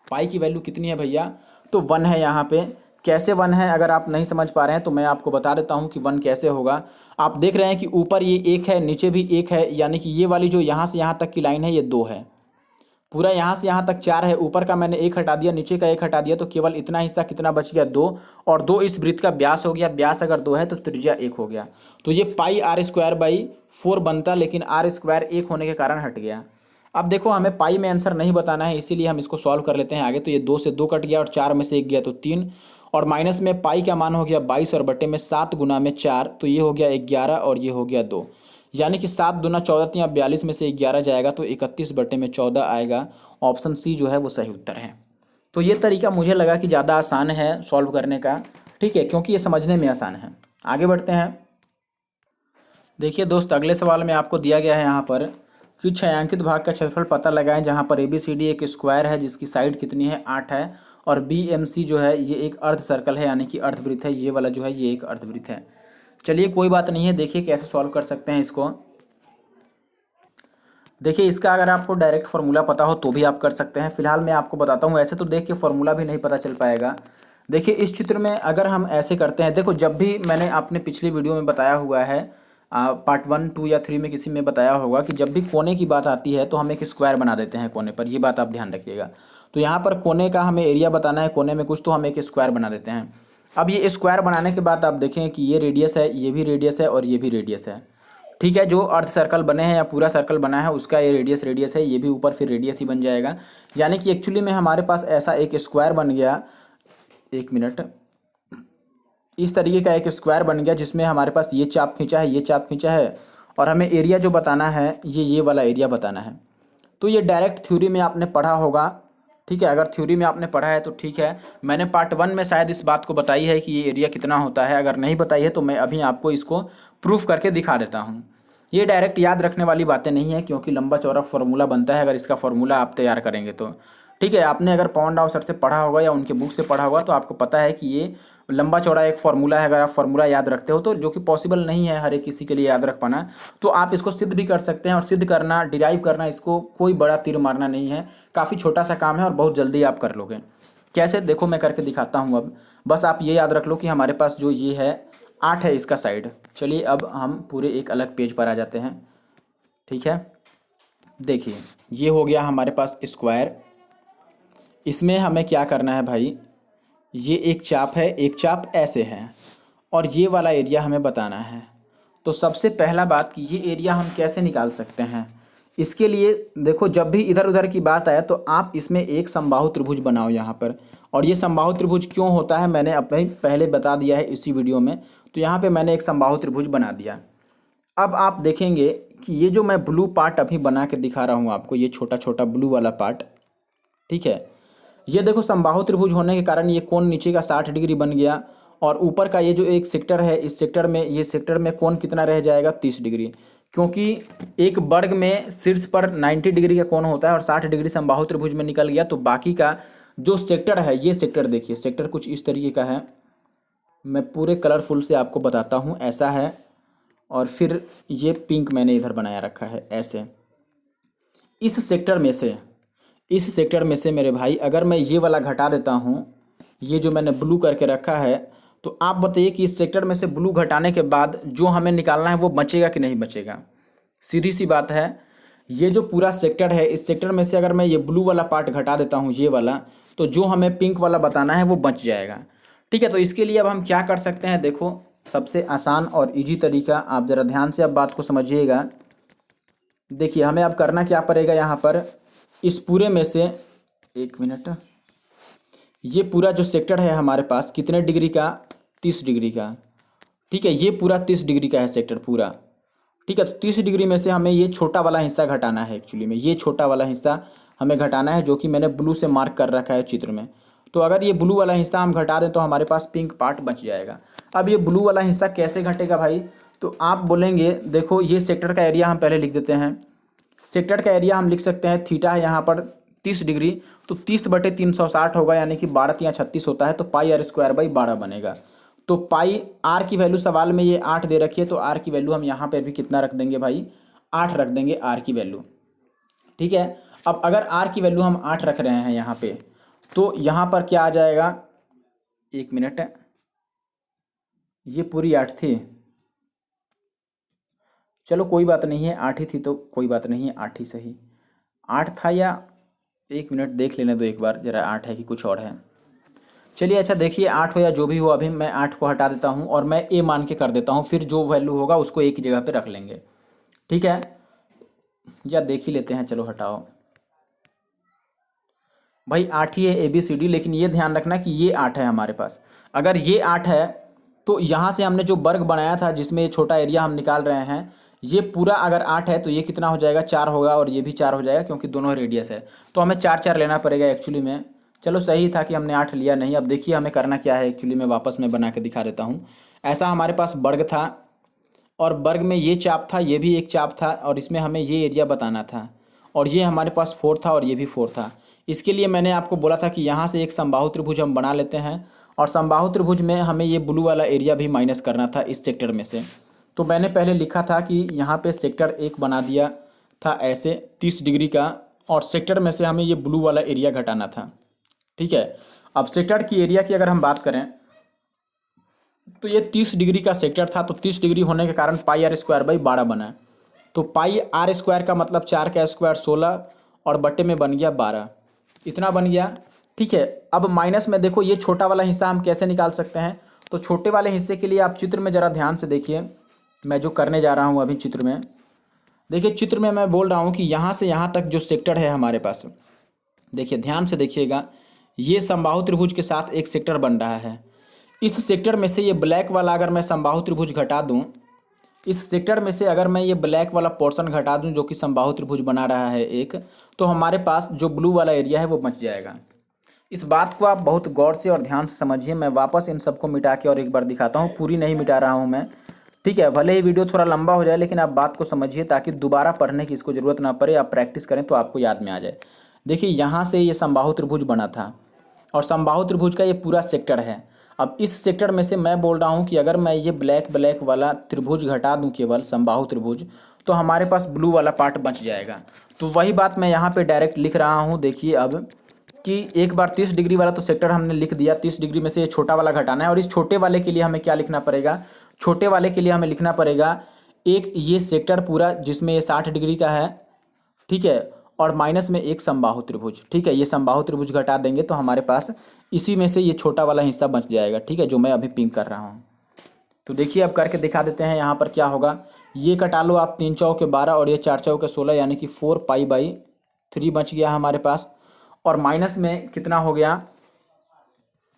पाई की वैल्यू कितनी है भैया, तो 1 है यहाँ पे। कैसे 1 है, अगर आप नहीं समझ पा रहे हैं तो मैं आपको बता देता हूँ कि 1 कैसे होगा। आप देख रहे हैं कि ऊपर ये 1 है, नीचे भी 1 है, यानी कि ये वाली जो यहाँ से यहाँ तक की लाइन है ये 2 है। पूरा यहाँ से यहाँ तक 4 है, ऊपर का मैंने 1 हटा दिया, नीचे का 1 हटा दिया, तो केवल इतना हिस्सा कितना बच गया, 2। और 2 इस वृत्त का व्यास हो गया, व्यास अगर 2 है तो त्रिज्या 1 हो गया। तो ये πr²/4 बनता, लेकिन r² 1 होने के कारण हट गया। अब देखो हमें पाई में आंसर नहीं बताना है, इसीलिए हम इसको सॉल्व कर लेते हैं आगे। तो ये 2 से 2 कट गया और 4 में से 1 गया तो 3, और माइनस में पाई का मान हो गया 22 और बटे में 7 गुना में 4, तो ये हो गया 11 और ये हो गया 2, यानी कि 7 दूना 14, या 42 में से 11 जाएगा तो 31 बटे में 14 आएगा। ऑप्शन सी जो है वो सही उत्तर है। तो ये तरीका मुझे लगा कि ज़्यादा आसान है सॉल्व करने का, ठीक है, क्योंकि ये समझने में आसान है। आगे बढ़ते हैं। देखिए दोस्त, अगले सवाल में आपको दिया गया है यहाँ पर कि छायांकित भाग का क्षेत्रफल पता लगाएं, जहाँ पर ABCD एक स्क्वायर है जिसकी साइड कितनी है, 8 है, और BMC जो है ये एक अर्ध सर्कल है, यानी कि अर्धवृत्त है, ये वाला जो है ये एक अर्धवृत्त है। चलिए कोई बात नहीं है, देखिए कैसे सॉल्व कर सकते हैं इसको। देखिए इसका अगर आपको डायरेक्ट फार्मूला पता हो तो भी आप कर सकते हैं, फिलहाल मैं आपको बताता हूँ, ऐसे तो देख के फार्मूला भी नहीं पता चल पाएगा। देखिए इस चित्र में अगर हम ऐसे करते हैं, देखो जब भी मैंने अपने पिछली वीडियो में बताया हुआ है, पार्ट 1, 2 या 3 में किसी में बताया होगा कि जब भी कोने की बात आती है तो हम एक स्क्वायर बना देते हैं कोने पर, ये बात आप ध्यान रखिएगा। तो यहाँ पर कोने का हमें एरिया बताना है, कोने में कुछ, तो हम एक स्क्वायर बना देते हैं। अब ये स्क्वायर बनाने के बाद आप देखें कि ये रेडियस है, ये भी रेडियस है और ये भी रेडियस है। ठीक है। जो अर्थ सर्कल बने हैं या पूरा सर्कल बना है उसका ये रेडियस है, ये भी ऊपर फिर रेडियस ही बन जाएगा। यानी कि एक्चुअली में हमारे पास ऐसा एक स्क्वायर बन गया, एक मिनट, इस तरीके का एक स्क्वायर बन गया जिसमें हमारे पास ये चाप खींचा है, ये चाप खींचा है, और हमें एरिया जो बताना है ये वाला एरिया बताना है। तो ये डायरेक्ट थ्योरी में आपने पढ़ा होगा, ठीक है। अगर थ्योरी में आपने पढ़ा है तो ठीक है। मैंने पार्ट 1 में शायद इस बात को बताई है कि ये एरिया कितना होता है। अगर नहीं बताई है तो मैं अभी आपको इसको प्रूफ करके दिखा देता हूँ। ये डायरेक्ट याद रखने वाली बातें नहीं है, क्योंकि लंबा चौड़ा फार्मूला बनता है अगर इसका फार्मूला आप तैयार करेंगे तो, ठीक है। आपने अगर पवन राव सर से पढ़ा होगा या उनके बुक से पढ़ा होगा तो आपको पता है कि ये लंबा चौड़ा एक फार्मूला है। अगर आप फार्मूला याद रखते हो तो, जो कि पॉसिबल नहीं है हर एक किसी के लिए याद रख पाना, तो आप इसको सिद्ध भी कर सकते हैं। और सिद्ध करना, डिराइव करना, इसको कोई बड़ा तीर मारना नहीं है, काफ़ी छोटा सा काम है और बहुत जल्दी आप कर लोगे। कैसे, देखो मैं करके दिखाता हूँ। अब बस आप ये याद रख लो कि हमारे पास जो ये है 8 है इसका साइड। चलिए अब हम पूरे एक अलग पेज पर आ जाते हैं, ठीक है। देखिए ये हो गया हमारे पास स्क्वायर। इसमें हमें क्या करना है भाई, ये एक चाप है, एक चाप ऐसे है, और ये वाला एरिया हमें बताना है। तो सबसे पहला बात कि ये एरिया हम कैसे निकाल सकते हैं, इसके लिए देखो जब भी इधर उधर की बात आए तो आप इसमें एक समबाहु त्रिभुज बनाओ यहाँ पर। और ये समबाहु त्रिभुज क्यों होता है मैंने अपने पहले बता दिया है इसी वीडियो में। तो यहाँ पे मैंने एक समबाहु त्रिभुज बना दिया। अब आप देखेंगे कि ये जो मैं ब्लू पार्ट अभी बना के दिखा रहा हूँ आपको, ये छोटा छोटा ब्लू वाला पार्ट, ठीक है। ये देखो समबाहु त्रिभुज होने के कारण ये कोण नीचे का 60 डिग्री बन गया, और ऊपर का ये जो एक सेक्टर है, इस सेक्टर में, ये सेक्टर में कोण कितना रह जाएगा, 30 डिग्री। क्योंकि एक वर्ग में शीर्ष पर 90 डिग्री का कोण होता है और 60 डिग्री समबाहु त्रिभुज में निकल गया, तो बाकी का जो सेक्टर है, ये सेक्टर देखिए, सेक्टर कुछ इस तरीके का है। मैं पूरे कलरफुल से आपको बताता हूँ, ऐसा है। और फिर ये पिंक मैंने इधर बनाया रखा है ऐसे। इस सेक्टर में से मेरे भाई अगर मैं ये वाला घटा देता हूँ, ये जो मैंने ब्लू करके रखा है, तो आप बताइए कि इस सेक्टर में से ब्लू घटाने के बाद जो हमें निकालना है वो बचेगा कि नहीं बचेगा। सीधी सी बात है। ये जो पूरा सेक्टर है, इस सेक्टर में से अगर मैं ये ब्लू वाला पार्ट घटा देता हूँ, ये वाला, तो जो हमें पिंक वाला बताना है वो बच जाएगा, ठीक है। तो इसके लिए अब हम क्या कर सकते हैं, देखो सबसे आसान और इजी तरीका, आप ज़रा ध्यान से अब बात को समझिएगा। देखिए हमें अब करना क्या पड़ेगा, यहाँ पर इस पूरे में से, एक मिनट, ये पूरा जो सेक्टर है हमारे पास कितने डिग्री का, 30 डिग्री का, ठीक है। ये पूरा 30 डिग्री का है सेक्टर पूरा, ठीक है। तो 30 डिग्री में से हमें ये छोटा वाला हिस्सा घटाना है। एक्चुअली में ये छोटा वाला हिस्सा हमें घटाना है, जो कि मैंने ब्लू से मार्क कर रखा है चित्र में। तो अगर ये ब्लू वाला हिस्सा हम घटा दें तो हमारे पास पिंक पार्ट बच जाएगा। अब ये ब्लू वाला हिस्सा कैसे घटेगा भाई, तो आप बोलेंगे देखो ये सेक्टर का एरिया हम पहले लिख देते हैं। सेक्टर का एरिया हम लिख सकते हैं, थीटा है यहाँ पर 30 डिग्री, तो 30/360 होगा, यानी कि 12×3=36 होता है। तो πr²/12 बनेगा। तो पाई आर की वैल्यू सवाल में ये 8 दे रखी है, तो आर की वैल्यू हम यहाँ पे भी कितना रख देंगे भाई, 8 रख देंगे आर की वैल्यू, ठीक है। अब अगर आर की वैल्यू हम 8 रख रहे हैं यहाँ पे, तो यहाँ पर क्या आ जाएगा, एक मिनट, ये पूरी 8 थी, चलो कोई बात नहीं है, 8 ही थी तो कोई बात नहीं है, 8 ही सही। 8 था या, एक मिनट देख लेने दो एक बार जरा, 8 है कि कुछ और है। चलिए अच्छा देखिए, 8 हो या जो भी हो, अभी मैं 8 को हटा देता हूँ और मैं ए मान के कर देता हूँ, फिर जो वैल्यू होगा उसको एक ही जगह पे रख लेंगे, ठीक है। या देख ही लेते हैं, चलो हटाओ भाई, 8 ही है ABCD, लेकिन ये ध्यान रखना कि ये 8 है हमारे पास। अगर ये 8 है तो यहाँ से हमने जो वर्ग बनाया था जिसमें ये छोटा एरिया हम निकाल रहे हैं, ये पूरा अगर 8 है तो ये कितना हो जाएगा, 4 होगा, और ये भी 4 हो जाएगा क्योंकि दोनों रेडियस है। तो हमें 4 लेना पड़ेगा एक्चुअली में। चलो सही था कि हमने 8 लिया नहीं। अब देखिए हमें करना क्या है, एक्चुअली में वापस मैं बना के दिखा देता हूँ। ऐसा हमारे पास वर्ग था, और वर्ग में ये चाप था, ये भी एक चाप था, और इसमें हमें ये एरिया बताना था, और ये हमारे पास 4 था और ये भी 4 था। इसके लिए मैंने आपको बोला था कि यहाँ से एक समबाहु त्रिभुज हम बना लेते हैं, और समबाहु त्रिभुज में हमें ये ब्लू वाला एरिया भी माइनस करना था इस सेक्टर में से। तो मैंने पहले लिखा था कि यहाँ पे सेक्टर 1 बना दिया था ऐसे 30 डिग्री का, और सेक्टर में से हमें ये ब्लू वाला एरिया घटाना था, ठीक है। अब सेक्टर की एरिया की अगर हम बात करें तो ये 30 डिग्री का सेक्टर था, तो 30 डिग्री होने के कारण πr²/12 बना। तो πr² का मतलब 4 का स्क्वायर 16, और बट्टे में बन गया 12, इतना बन गया, ठीक है। अब माइनस में देखो ये छोटा वाला हिस्सा हम कैसे निकाल सकते हैं, तो छोटे वाले हिस्से के लिए आप चित्र में ज़रा ध्यान से देखिए। मैं जो करने जा रहा हूँ अभी चित्र में, देखिए चित्र में मैं बोल रहा हूँ कि यहाँ से यहाँ तक जो सेक्टर है हमारे पास, देखिए ध्यान से देखिएगा, ये समबाहु त्रिभुज के साथ एक सेक्टर बन रहा है। इस सेक्टर में से ये ब्लैक वाला अगर मैं समबाहु त्रिभुज घटा दूं, इस सेक्टर में से अगर मैं ये ब्लैक वाला पोर्शन घटा दूं जो कि समबाहु त्रिभुज बना रहा है एक, तो हमारे पास जो ब्लू वाला एरिया है वो बच जाएगा। इस बात को आप बहुत गौर से और ध्यान से समझिए। मैं वापस इन सबको मिटा के और एक बार दिखाता हूँ, पूरी नहीं मिटा रहा हूँ मैं, ठीक है। भले ही वीडियो थोड़ा लंबा हो जाए लेकिन आप बात को समझिए ताकि दोबारा पढ़ने की इसको ज़रूरत ना पड़े, आप प्रैक्टिस करें तो आपको याद में आ जाए। देखिए यहाँ से ये समबाहु त्रिभुज बना था और समबाहु त्रिभुज का ये पूरा सेक्टर है। अब इस सेक्टर में से मैं बोल रहा हूँ कि अगर मैं ये ब्लैक ब्लैक वाला त्रिभुज घटा दूँ केवल समबाहु त्रिभुज, तो हमारे पास ब्लू वाला पार्ट बच जाएगा। तो वही बात मैं यहाँ पे डायरेक्ट लिख रहा हूँ। देखिए अब कि एक बार 30 डिग्री वाला तो सेक्टर हमने लिख दिया, 30 डिग्री में से ये छोटा वाला घटाना है और इस छोटे वाले के लिए हमें क्या लिखना पड़ेगा, छोटे वाले के लिए हमें लिखना पड़ेगा एक ये सेक्टर पूरा जिसमें ये 60 डिग्री का है, ठीक है, और माइनस में एक समबाहु त्रिभुज, ठीक है। ये समबाहु त्रिभुज घटा देंगे तो हमारे पास इसी में से ये छोटा वाला हिस्सा बच जाएगा, ठीक है, जो मैं अभी पिंक कर रहा हूँ। तो देखिए अब करके दिखा देते हैं। यहाँ पर क्या होगा, ये कटा लो आप, 3 चौके 12 और ये 4 चौके 16, यानी कि 4π/3 बच गया हमारे पास। और माइनस में कितना हो गया,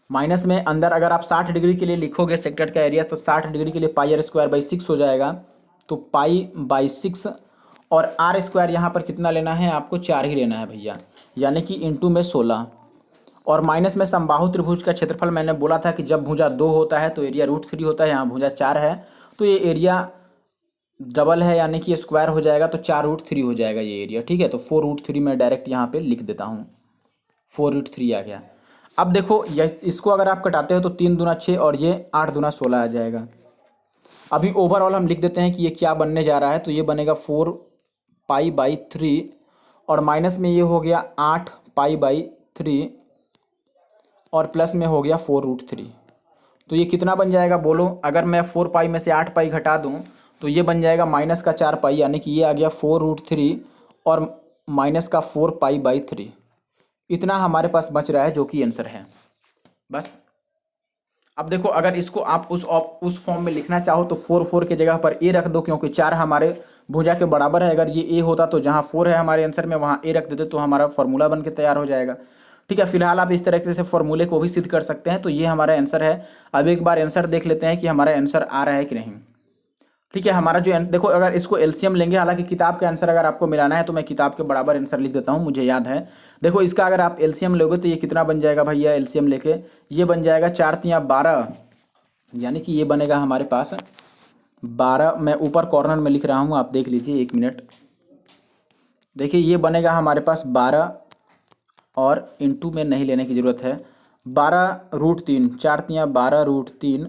माइनस में अंदर अगर आप 60 डिग्री के लिए लिखोगे सेक्टर का एरिया, तो 60 डिग्री के लिए πr² 6 हो जाएगा, तो π/6। और r² यहाँ पर कितना लेना है आपको, 4 ही लेना है भैया, यानी कि इंटू में 16। और माइनस में समबाहु त्रिभुज का क्षेत्रफल मैंने बोला था कि जब भुजा 2 होता है तो एरिया √3 होता है, यहाँ भुजा 4 है तो ये एरिया डबल है, यानी कि स्क्वायर हो जाएगा, तो 4√3 हो जाएगा ये एरिया, ठीक है। तो 4√3 मैं डायरेक्ट यहाँ पे लिख देता हूँ, 4√3 आ गया। अब देखो इसको अगर आप कटाते हो तो 3 दूना 6 और ये 8 दूना 16 आ जाएगा। अभी ओवरऑल हम लिख देते हैं कि ये क्या बनने जा रहा है, तो ये बनेगा 4π/3 और माइनस में ये हो गया 8π/3 और प्लस में हो गया 4√3। तो ये कितना बन जाएगा बोलो, अगर मैं 4π में से 8π घटा दूं तो ये बन जाएगा माइनस का 4π, यानी कि ये आ गया 4√3 और माइनस का 4π/3। इतना हमारे पास बच रहा है जो कि आंसर है बस। अब देखो अगर इसको आप उस फॉर्म में लिखना चाहो तो 4 के जगह पर ए रख दो, क्योंकि 4 हमारे भुजा के बराबर है। अगर ये ए होता तो जहाँ 4 है हमारे आंसर में वहाँ ए रख देते तो हमारा फॉर्मूला बन के तैयार हो जाएगा, ठीक है। फिलहाल आप इस तरीके से फॉर्मूले को भी सिद्ध कर सकते हैं। तो ये हमारा आंसर है। अब एक बार आंसर देख लेते हैं कि हमारा आंसर आ रहा है कि नहीं, ठीक है। हमारा जो देखो अगर इसको एलसीएम लेंगे, हालांकि किताब के आंसर अगर आपको मिलाना है तो मैं किताब के बराबर आंसर लिख देता हूँ, मुझे याद है। देखो इसका अगर आप एलसीएम लोगे तो ये कितना बन जाएगा भैया, एलसीएम लेके ये बन जाएगा 4×3=12, यानी कि ये बनेगा हमारे पास 12। मैं ऊपर कॉर्नर में लिख रहा हूँ, आप देख लीजिए 1 मिनट। देखिए ये बनेगा हमारे पास 12 और इंटू में नहीं लेने की ज़रूरत है, 12√3, 4×3=12√3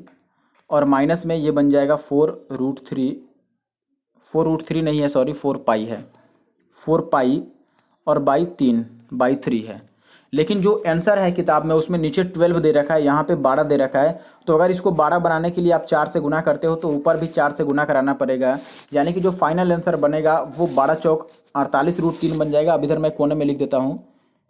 और माइनस में ये बन जाएगा 4√3, 4√3 नहीं है सॉरी 4π है, 4π और /3 है। लेकिन जो आंसर है किताब में उसमें नीचे 12 दे रखा है, यहाँ पे 12 दे रखा है। तो अगर इसको 12 बनाने के लिए आप 4 से गुना करते हो तो ऊपर भी 4 से गुना कराना पड़ेगा, यानी कि जो फाइनल आंसर बनेगा वो 12 चौक 48√3 बन जाएगा। अब इधर मैं कोने में लिख देता हूँ,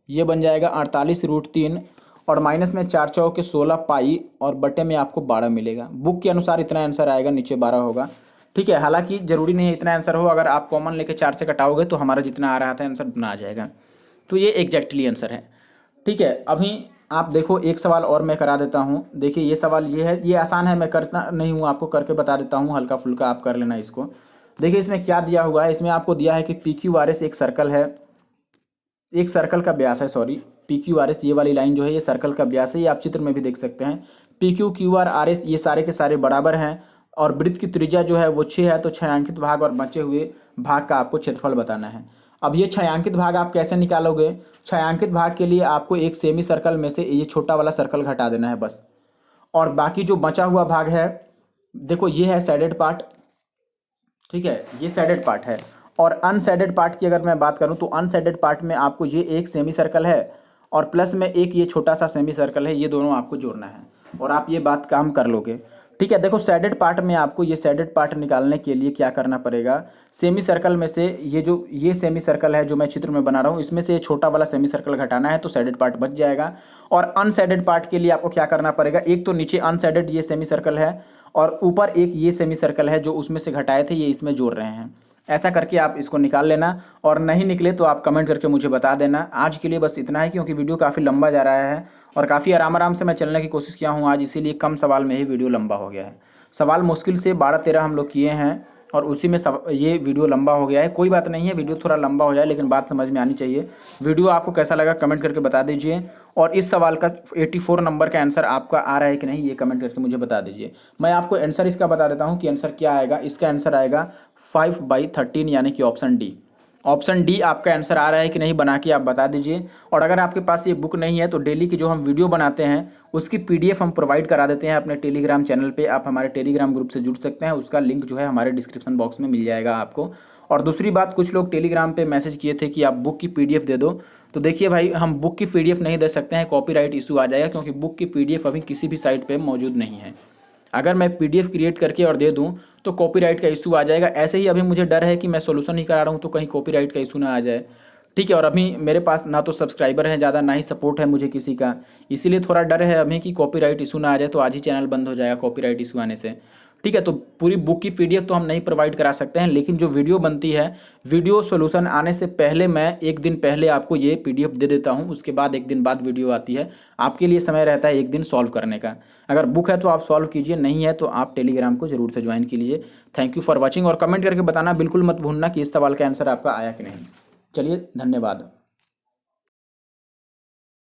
ये बन जाएगा 48√3 और माइनस में 4 चौक 16π और बटे में आपको 12 मिलेगा। बुक के अनुसार इतना आंसर आएगा, नीचे 12 होगा, ठीक है। हालांकि जरूरी नहीं है इतना आंसर हो, अगर आप कॉमन लेके 4 से कटाओगे तो हमारा जितना आ रहा था आंसर उतना आ जाएगा। तो ये एग्जैक्टली आंसर है, ठीक है। अभी आप देखो एक सवाल और मैं करा देता हूँ। देखिए ये सवाल ये है, ये आसान है, मैं करता नहीं हूँ, आपको करके बता देता हूँ, हल्का फुल्का आप कर लेना इसको। देखिए इसमें क्या दिया हुआ है, इसमें आपको दिया है कि PQRS एक सर्कल है, एक सर्कल का व्यास है, सॉरी PQRS ये वाली लाइन जो है ये सर्कल का व्यास है, ये आप चित्र में भी देख सकते हैं। PQ QR RS ये सारे के सारे बराबर हैं और वृत्त की त्रिज्या जो है वो 6 है। तो छायांकित भाग और बचे हुए भाग का आपको क्षेत्रफल बताना है। अब ये छायांकित भाग आप कैसे निकालोगे, छायांकित भाग के लिए आपको एक सेमी सर्कल में से ये छोटा वाला सर्कल घटा देना है बस, और बाकी जो बचा हुआ भाग है देखो ये है सैडेड पार्ट, ठीक है, ये सैडेड पार्ट है। और अनसैडेड पार्ट की अगर मैं बात करूं तो अनसैडेड पार्ट में आपको ये एक सेमी सर्कल है और प्लस में एक ये छोटा सा सेमी सर्कल है, ये दोनों आपको जोड़ना है और आप ये बात काम कर लोगे, ठीक है, देखो शेडेड पार्ट में आपको ये शेडेड पार्ट निकालने के लिए क्या करना पड़ेगा, सेमी सर्कल में से ये सेमी सर्कल है जो मैं चित्र में बना रहा हूँ, इसमें से ये छोटा वाला सेमी सर्कल घटाना है तो शेडेड पार्ट बच जाएगा। और अनशेडेड पार्ट के लिए आपको क्या करना पड़ेगा, एक तो नीचे अनशेडेड ये सेमी सर्कल है और ऊपर एक ये सेमी सर्कल है जो उसमें से घटाए थे ये इसमें जोड़ रहे हैं। ऐसा करके आप इसको निकाल लेना, और नहीं निकले तो आप कमेंट करके मुझे बता देना। आज के लिए बस इतना है, क्योंकि वीडियो काफ़ी लंबा जा रहा है और काफ़ी आराम से मैं चलने की कोशिश किया हूँ आज, इसीलिए कम सवाल में ही वीडियो लंबा हो गया है। सवाल मुश्किल से 12-13 हम लोग किए हैं और उसी में ये वीडियो लंबा हो गया है। कोई बात नहीं है, वीडियो थोड़ा लंबा हो जाए लेकिन बात समझ में आनी चाहिए। वीडियो आपको कैसा लगा कमेंट करके बता दीजिए, और इस सवाल का 84 नंबर का आंसर आपका आ रहा है कि नहीं ये कमेंट करके मुझे बता दीजिए। मैं आपको आंसर इसका बता देता हूँ कि आंसर क्या आएगा। इसका आंसर आएगा 5/13 यानी कि ऑप्शन डी। ऑप्शन डी आपका आंसर आ रहा है कि नहीं बना के आप बता दीजिए। और अगर आपके पास ये बुक नहीं है तो डेली की जो हम वीडियो बनाते हैं उसकी पीडीएफ हम प्रोवाइड करा देते हैं अपने टेलीग्राम चैनल पे। आप हमारे टेलीग्राम ग्रुप से जुड़ सकते हैं, उसका लिंक जो है हमारे डिस्क्रिप्शन बॉक्स में मिल जाएगा आपको। और दूसरी बात, कुछ लोग टेलीग्राम पे मैसेज किए थे कि आप बुक की पीडीएफ दे दो, तो देखिए भाई हम बुक की पीडीएफ नहीं दे सकते हैं, कॉपीराइट इशू आ जाएगा, क्योंकि बुक की पीडीएफ अभी किसी भी साइट पर मौजूद नहीं है। अगर मैं पीडीएफ क्रिएट करके और दे दूं तो कॉपीराइट का इशू आ जाएगा। ऐसे ही अभी मुझे डर है कि मैं सॉल्यूशन ही करा रहा हूं तो कहीं कॉपीराइट का इशू ना आ जाए। ठीक है, और अभी मेरे पास ना तो सब्सक्राइबर है ज़्यादा, ना ही सपोर्ट है मुझे किसी का, इसीलिए थोड़ा डर है अभी कि कॉपीराइट इशू ना आ जाए तो आज ही चैनल बंद हो जाएगा कॉपीराइट इशू आने से। ठीक है, तो पूरी बुक की पीडीएफ तो हम नहीं प्रोवाइड करा सकते हैं, लेकिन जो वीडियो बनती है, वीडियो सॉल्यूशन आने से पहले मैं एक दिन पहले आपको ये पीडीएफ दे देता हूँ, उसके बाद एक दिन बाद वीडियो आती है। आपके लिए समय रहता है एक दिन सॉल्व करने का। अगर बुक है तो आप सॉल्व कीजिए, नहीं है तो आप टेलीग्राम को जरूर से ज्वाइन कीजिए। थैंक यू फॉर वॉचिंग, और कमेंट करके बताना बिल्कुल मत भूलना कि इस सवाल का आंसर आपका आया कि नहीं। चलिए, धन्यवाद।